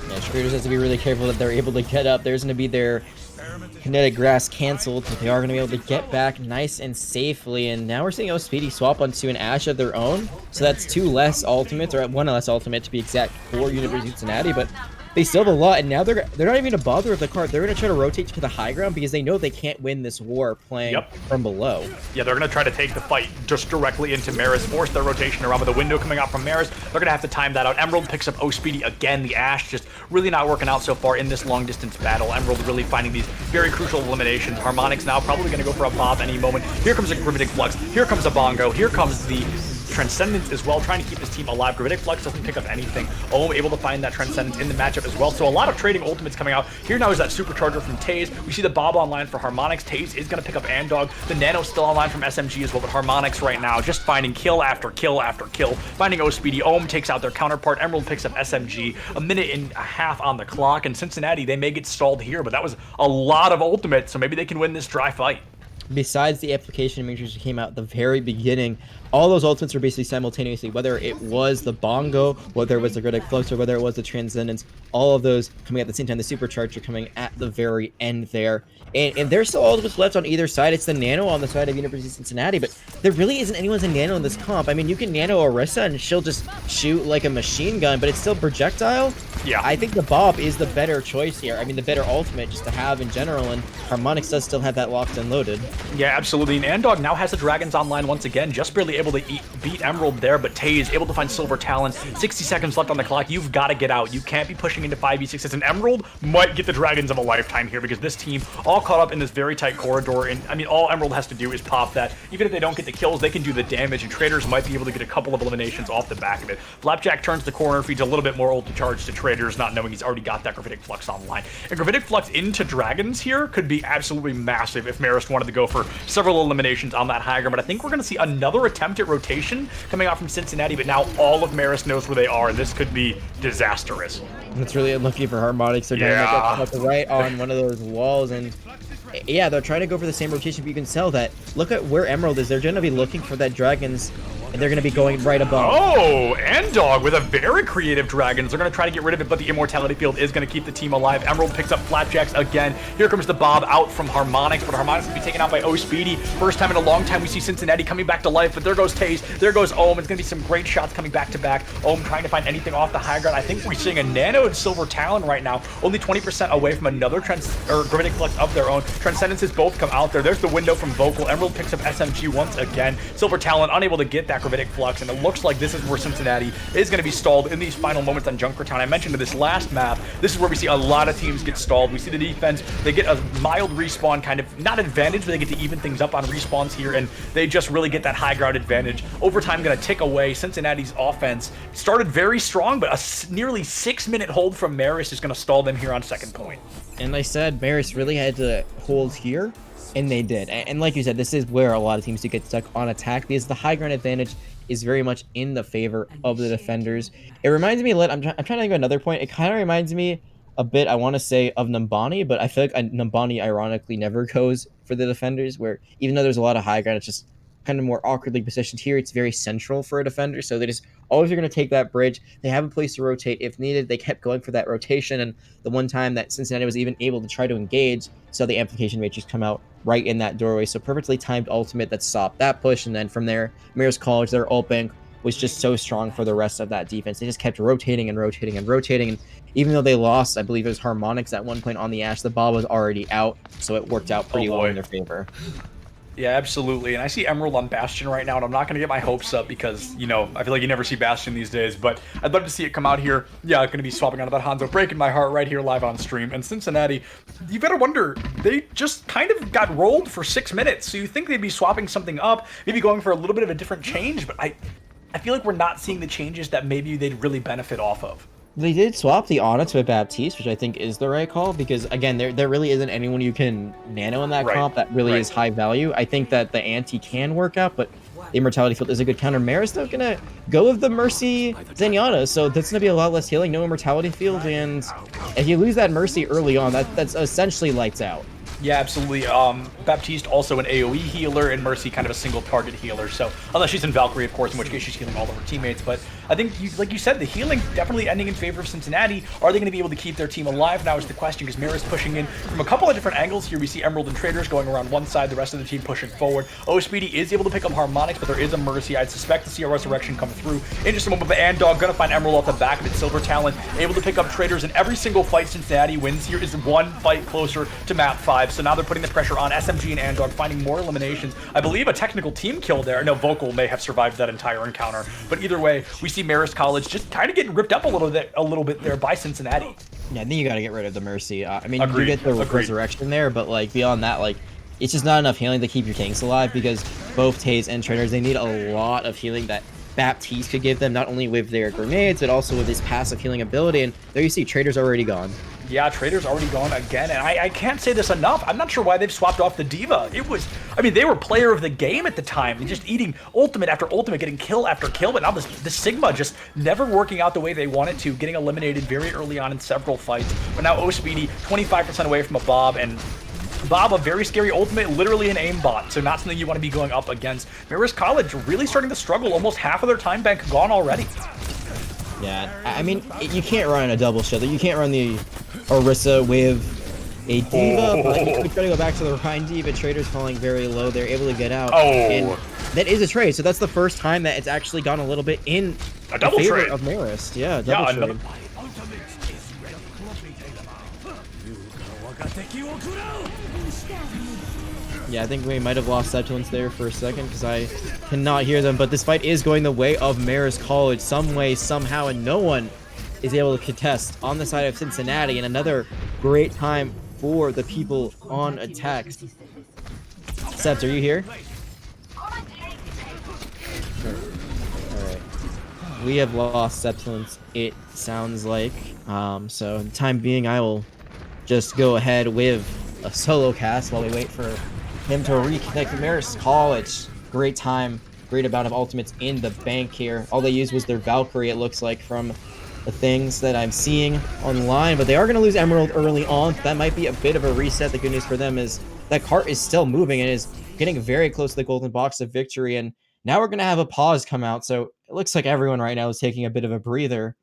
Yeah, Traders has to be really careful that they're able to get up. There's going to be their kinetic grass canceled, but they are going to be able to get back nice and safely. And now we're seeing Speedy swap onto an Ashe of their own, so that's 2 less ultimates, or 1 less ultimate to be exact, for University of Cincinnati. But they still have a lot, and now they're not even going to bother with the cart. They're going to try to rotate to the high ground because they know they can't win this war playing from below.
Yeah, they're going to try to take the fight just directly into Marist, force their rotation around with the window coming out from Marist. They're going to have to time that out. Emerald picks up Speedy again. The Ashe just really not working out so far in this long-distance battle. Emerald really finding these very crucial eliminations. Harmonix now probably going to go for a Bob any moment. Here comes a Gravitic Flux. Here comes a Bongo. Here comes the Transcendence as well, trying to keep his team alive. Gravitic Flux doesn't pick up anything. Able to find that Transcendence in the matchup as well. So a lot of trading ultimates coming out. Here now is that Supercharger from Taze. We see the Bob online for Harmonix. Taze is going to pick up Andog. The Nano's still online from SMG as well, but Harmonix right now just finding kill after kill after kill. Finding Speedy. Takes out their counterpart. Emerald picks up SMG. A minute and a half on the clock, and Cincinnati, they may get stalled here, but that was a lot of ultimates, so maybe they can win this dry fight.
Besides the application matrix that came out at the very beginning, all those ultimates were basically simultaneously, whether it was the Bongo, whether it was the Gravitic Flux, or whether it was the Transcendence, all of those coming at the same time. The Supercharger coming at the very end there. And there's still ultimates left on either side. It's the Nano on the side of University of Cincinnati, but there really isn't anyone's a Nano in this comp. I mean, you can Nano Orisa and she'll just shoot like a machine gun, but it's still projectile.
Yeah.
I think the Bob is the better choice here. I mean, the better ultimate just to have in general, and Harmonix does still have that locked and loaded.
Yeah, absolutely. And Andog now has the Dragons online once again, just barely able to beat Emerald there, but Tay is able to find Silver Talon. 60 seconds left on the clock. You've got to get out. You can't be pushing into 5v6s, and Emerald might get the Dragons of a lifetime here because this team all caught up in this very tight corridor, and I mean, all Emerald has to do is pop that. Even if they don't get the kills, they can do the damage, and Traders might be able to get a couple of eliminations off the back of it. Flapjack turns the corner, feeds a little bit more ult to charge to Traders, not knowing he's already got that Gravitic Flux online. And Gravitic Flux into Dragons here could be absolutely massive if Marist wanted to go for several eliminations on that high ground, but I think we're going to see another attempt at rotation coming out from Cincinnati, but now all of Marist knows where they are, and this could be disastrous.
It's really unlucky for Harmonix. They're doing right on one of those walls, and yeah, they're trying to go for the same rotation, but you can tell that. Look at where Emerald is. They're going to be looking for that Dragons, and they're going to be going right above.
Oh, Andog with a very creative Dragons. They're going to try to get rid of it, but the Immortality Field is going to keep the team alive. Emerald picks up Flapjacks again. Here comes the Bob out from Harmonix, but Harmonix will be taken out by O-Speedy. First time in a long time we see Cincinnati coming back to life, but there goes Taze, there goes Ohm. It's going to be some great shots coming back to back. Ohm trying to find anything off the high ground. I think we're seeing a Nano and Silver Talon right now, only 20% away from another Gravitic Flux of their own. Transcendences both come out there. There's the window from Vocal. Emerald picks up SMG once again. Silver Talon unable to get that Gravitic Flux, and it looks like this is where Cincinnati is going to be stalled in these final moments on Junkertown. I mentioned in this last map, this is where we see a lot of teams get stalled. We see the defense, they get a mild respawn, kind of, not advantage, but they get to even things up on respawns here, and they just really get that high ground advantage. Overtime going to tick away. Cincinnati's offense started very strong, but a nearly 6-minute hold from Marist is going to stall them here on second point.
And I said Marist really had to hold here, and they did. And like you said, this is where a lot of teams do get stuck on attack, because the high ground advantage is very much in the favor of the defenders. It reminds me, I'm trying to think of another point. It kind of reminds me a bit, I want to say, of Numbani, but I feel like Numbani ironically never goes for the defenders, where even though there's a lot of high ground, it's just kind of more awkwardly positioned. Here it's very central for a defender, so they just always are going to take that bridge. They have a place to rotate if needed. They kept going for that rotation, and the one time that Cincinnati was even able to try to engage, so the amplification matrix come out right in that doorway. So perfectly timed ultimate that stopped that push, and then from there, Marist College, their ult bank was just so strong for the rest of that defense. They just kept rotating and rotating and rotating, and even though they lost, I believe it was Harmonix at one point on the Ash, the ball was already out, so it worked out pretty well in their favor.
Yeah, absolutely. And I see Emerald on Bastion right now, and I'm not going to get my hopes up because, you know, I feel like you never see Bastion these days, but I'd love to see it come out here. Yeah, going to be swapping out of that Hanzo, breaking my heart right here live on stream. And Cincinnati, you better wonder, they just kind of got rolled for 6 minutes, so you think they'd be swapping something up, maybe going for a little bit of a different change, but I feel like we're not seeing the changes that maybe they'd really benefit off of.
They did swap the Onyx with Baptiste, which I think is the right call, because again, there really isn't anyone you can nano in that comp that really is high value. I think that the anti can work out, but the Immortality Field is a good counter. Marist though gonna go with the Mercy Zenyatta, so that's gonna be a lot less healing, no Immortality Field, and if you lose that Mercy early on, that's essentially lights out.
Yeah, absolutely. Baptiste also an AoE healer, and Mercy kind of a single target healer. So unless she's in Valkyrie, of course, in which case she's healing all of her teammates. But I think, like you said, the healing definitely ending in favor of Cincinnati. Are they going to be able to keep their team alive? Now is the question, because Marist pushing in from a couple of different angles. Here we see Emerald and Traders going around one side, the rest of the team pushing forward. O-Speedy is able to pick up Harmonix, but there is a Mercy. I'd suspect to see a Resurrection come through in just a moment. But Andog going to find Emerald off the back of it. Silver Talon able to pick up Traders, and every single fight Cincinnati wins here is one fight closer to map 5. So now they're putting the pressure on SMG and Andog, finding more eliminations. I believe a technical team kill there. No, Vocal may have survived that entire encounter. But either way, we see Marist College just kind of getting ripped up a little bit there by Cincinnati.
Yeah, I think you got to get rid of the Mercy. I mean,
Agreed.
you get the Resurrection there, but like beyond that, like it's just not enough healing to keep your tanks alive, because both Taze and Traders, they need a lot of healing that Baptiste could give them, not only with their grenades, but also with his passive healing ability. And there you see, Traders already gone.
Yeah, Traders already gone again, and I can't say this enough. I'm not sure why they've swapped off the Diva. I mean, they were player of the game at the time. They're just eating ultimate after ultimate, getting kill after kill, but now the Sigma just never working out the way they wanted to, getting eliminated very early on in several fights. But now O-Speedy, 25% away from a Bob, and Bob, a very scary ultimate, literally an aimbot, so not something you want to be going up against. Marist College really starting to struggle, almost half of their time bank gone already.
Yeah, I mean, you can't run a double shield. You can't run the Orisa with a Diva, but you could try to go back to the Rhine Diva. Traders falling very low. They're able to get out. And that is a trade, so that's the first time that it's actually gone a little bit in
a double
favor
trade
of Marist. Yeah, double trade. Yeah, I think we might have lost Septulence there for a second because I cannot hear them. But this fight is going the way of Marist College some way, somehow, and no one is able to contest on the side of Cincinnati. And another great time for the people on attack. Seps, are you here? Alright. We have lost Septulence, it sounds like. So, in the time being, I will just go ahead with a solo cast while we wait for him to reconnect with Marist College. Great time, great amount of ultimates in the bank here. All they used was their Valkyrie, it looks like, from the things that I'm seeing online. But they are going to lose Emerald early on. That might be a bit of a reset. The good news for them is that cart is still moving and is getting very close to the golden box of victory. And now we're going to have a pause come out. So it looks like everyone right now is taking a bit of a breather.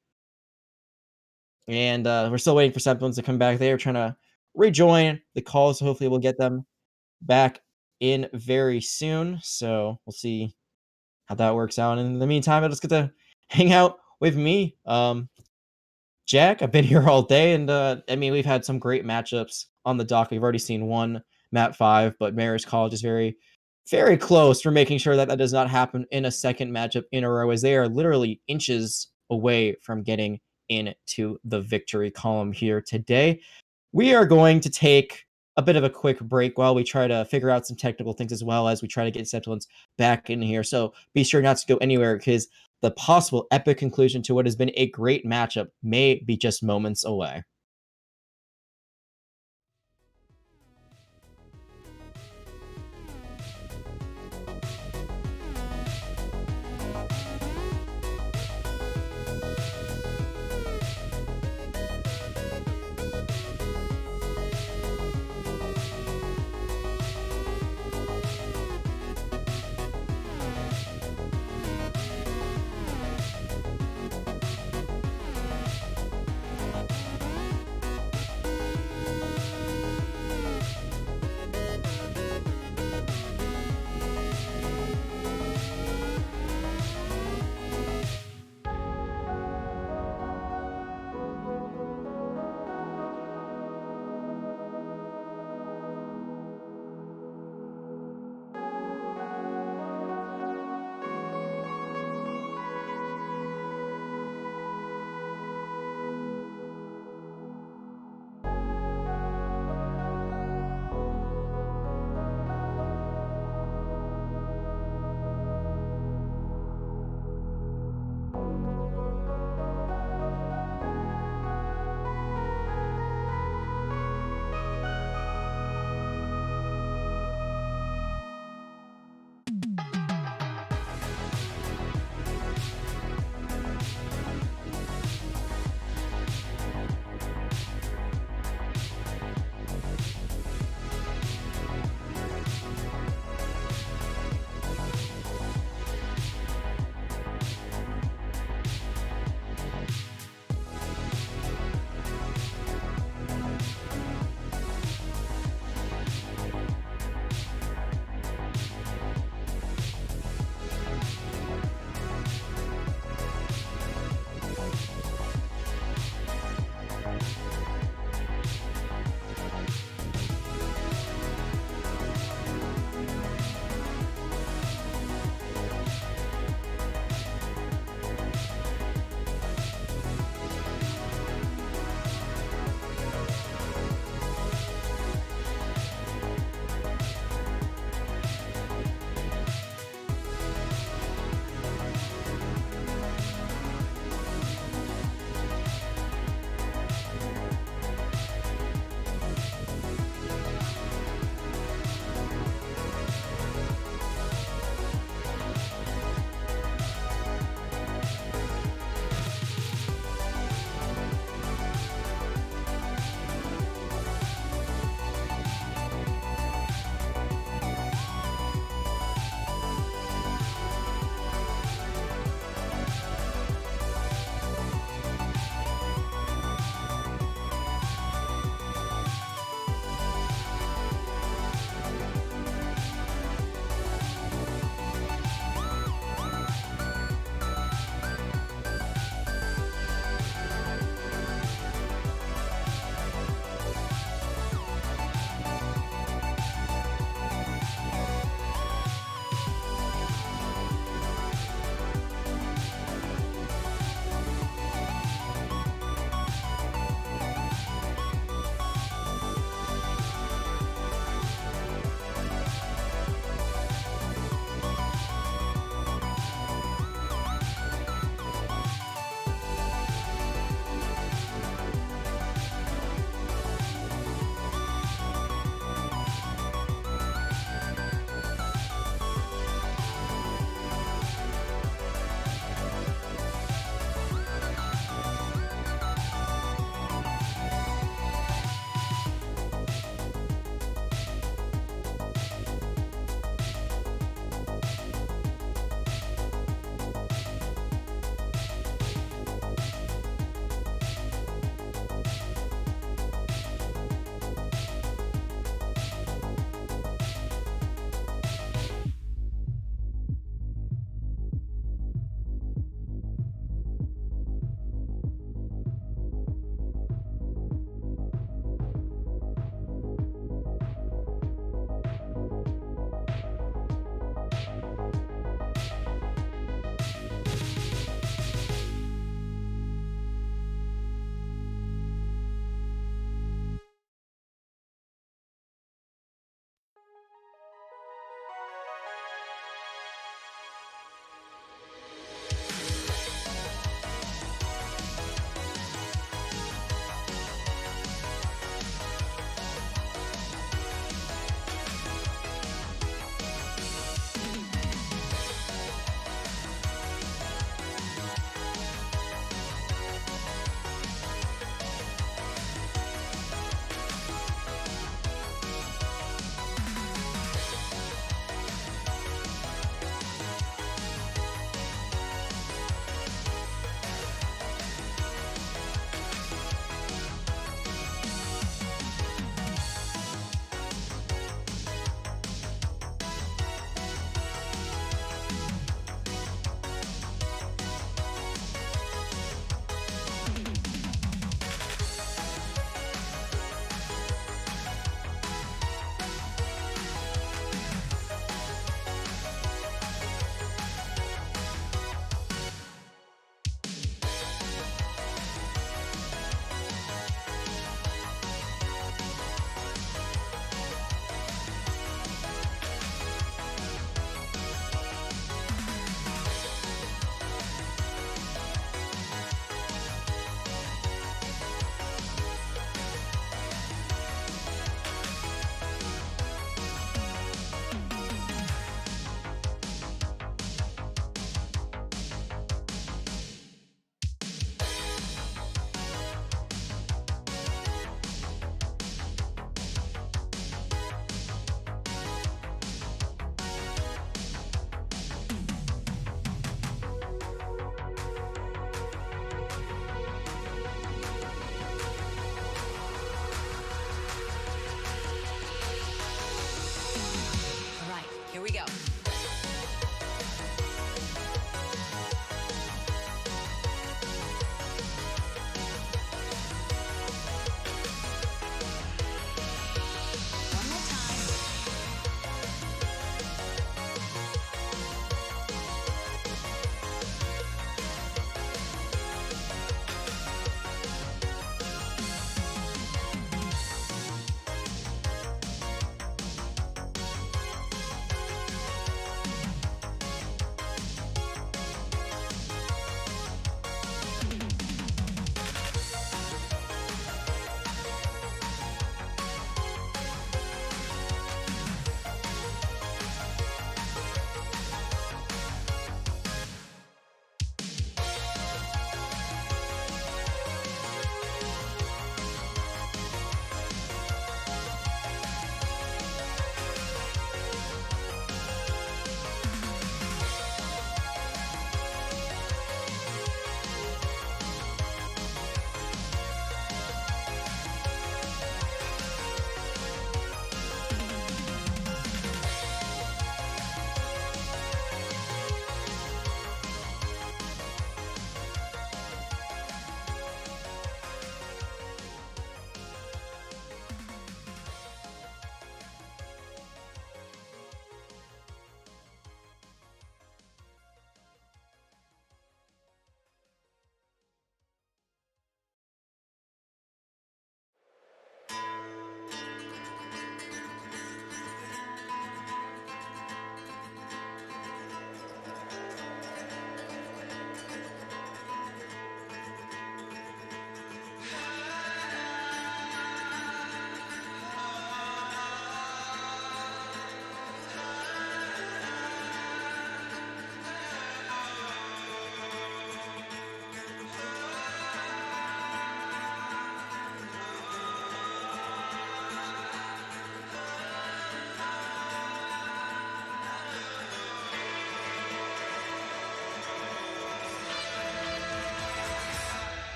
And we're still waiting for Septulence to come back. They are trying to rejoin the call, so hopefully we'll get them back in very soon. So we'll see how that works out. And in the meantime, I'll just get to hang out with me. Jack, I've been here all day, and I mean, we've had some great matchups on the dock. We've already seen one map 5, but Marist College is very, very close for making sure that that does not happen in a second matchup in a row, as they are literally inches away from getting into the victory column here today. We are going to take a bit of a quick break while we try to figure out some technical things as well as we try to get Septulence back in here. So be sure not to go anywhere because the possible epic conclusion to what has been a great matchup may be just moments away.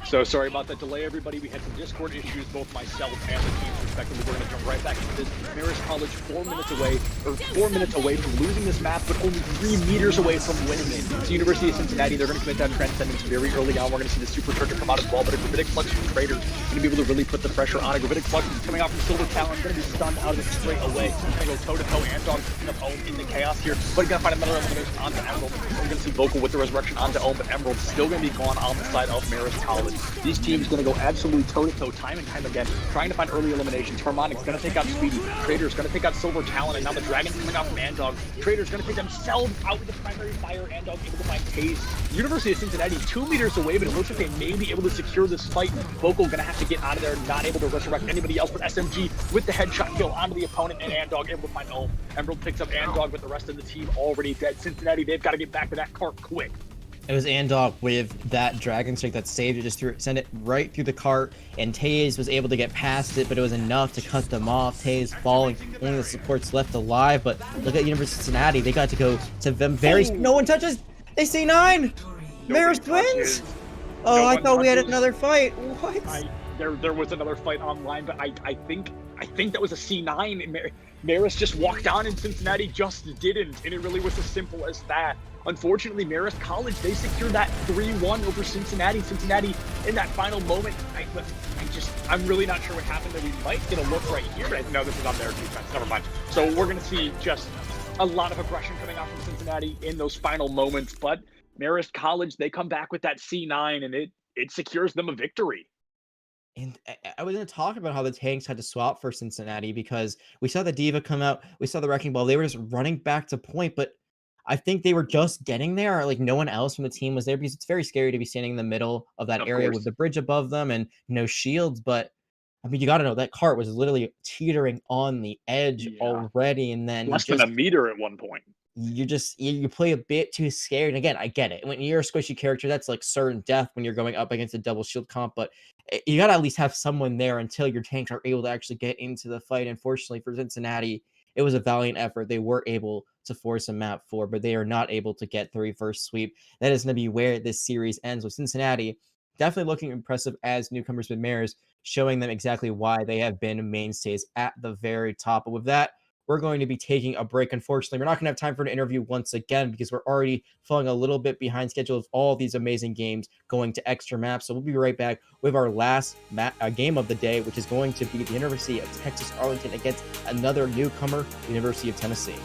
So sorry about that delay, everybody. We had some Discord issues, both myself and the teams respectively. We're going to jump right back into this. Marist College 4 minutes away from losing this map, but only 3 meters away from winning it. So University of Cincinnati, they're going to commit that Transcendence very early on. We're going to see the Supercharger come out as well, but a Gravitic Flux from Traders going to be able to really put the pressure on. A Gravitic Flux is coming out from Silver Talon, going to be stunned out of it straight away. Going to go toe-to-toe, and Dog picking up Ohm in the chaos here, but he's going to find another elimination onto Emerald. We're going to see Vocal with the resurrection onto Ohm, but Emerald still going to be gone on the side of Marist College. These teams going to go absolutely toe-to-toe time and time again, trying to find early eliminations. Harmonic's going to take out Speedy. Trader's going to take out Silver Talon, and now the Dragon's coming out from Andog. Trader's going to take themselves out with the primary fire. Andog able to find Taze. University of Cincinnati 2 meters away, but it looks like they may be able to secure this fight. Vocal going to have to get out of there, not able to resurrect anybody else, but SMG with the headshot kill onto the opponent, and Andog able to find Ohm. Emerald picks up Andog, but the rest of the team already dead. Cincinnati, they've got to get back to that cart quick.
It was Andog with that Dragon Strike that saved it, just sent it right through the cart, and Taze was able to get past it, but it was enough to cut them off. Taze falling, only the supports left alive, but look at University of Cincinnati, they got to go to them very... No one touches! They say 9! Marist wins! Oh, I thought we had another fight. What?
There was another fight online, but I think that was a C9. Marist just walked on and Cincinnati just didn't, and it really was as simple as that. Unfortunately, Marist College, they secured that 3-1 over Cincinnati. Cincinnati, in that final moment, I'm really not sure what happened there. We might get a look right here. No, this is on their defense. Never mind. So we're going to see just a lot of aggression coming out from Cincinnati in those final moments. But Marist College, they come back with that C9, and it secures them a victory.
And I was going to talk about how the tanks had to swap for Cincinnati, because we saw the Diva come out, we saw the Wrecking Ball, they were just running back to point, but I think they were just getting there. Like, no one else from the team was there, because it's very scary to be standing in the middle of that area with the bridge above them and no shields. But I mean, you got to know that cart was literally teetering on the edge already, and then
less than a meter at one point.
You play a bit too scared. And again, I get it. When you're a squishy character, that's like certain death when you're going up against a double shield comp, but you got to at least have someone there until your tanks are able to actually get into the fight. Unfortunately for Cincinnati, it was a valiant effort. They were able to force a map 4, but they are not able to get the reverse sweep. That is going to be where this series ends, with Cincinnati definitely looking impressive as newcomers, with Mares showing them exactly why they have been mainstays at the very top. But with that, we're going to be taking a break. Unfortunately, we're not going to have time for an interview once again, because we're already falling a little bit behind schedule of all these amazing games going to extra maps. So we'll be right back with our last game of the day, which is going to be the University of Texas Arlington against another newcomer, the University of Tennessee.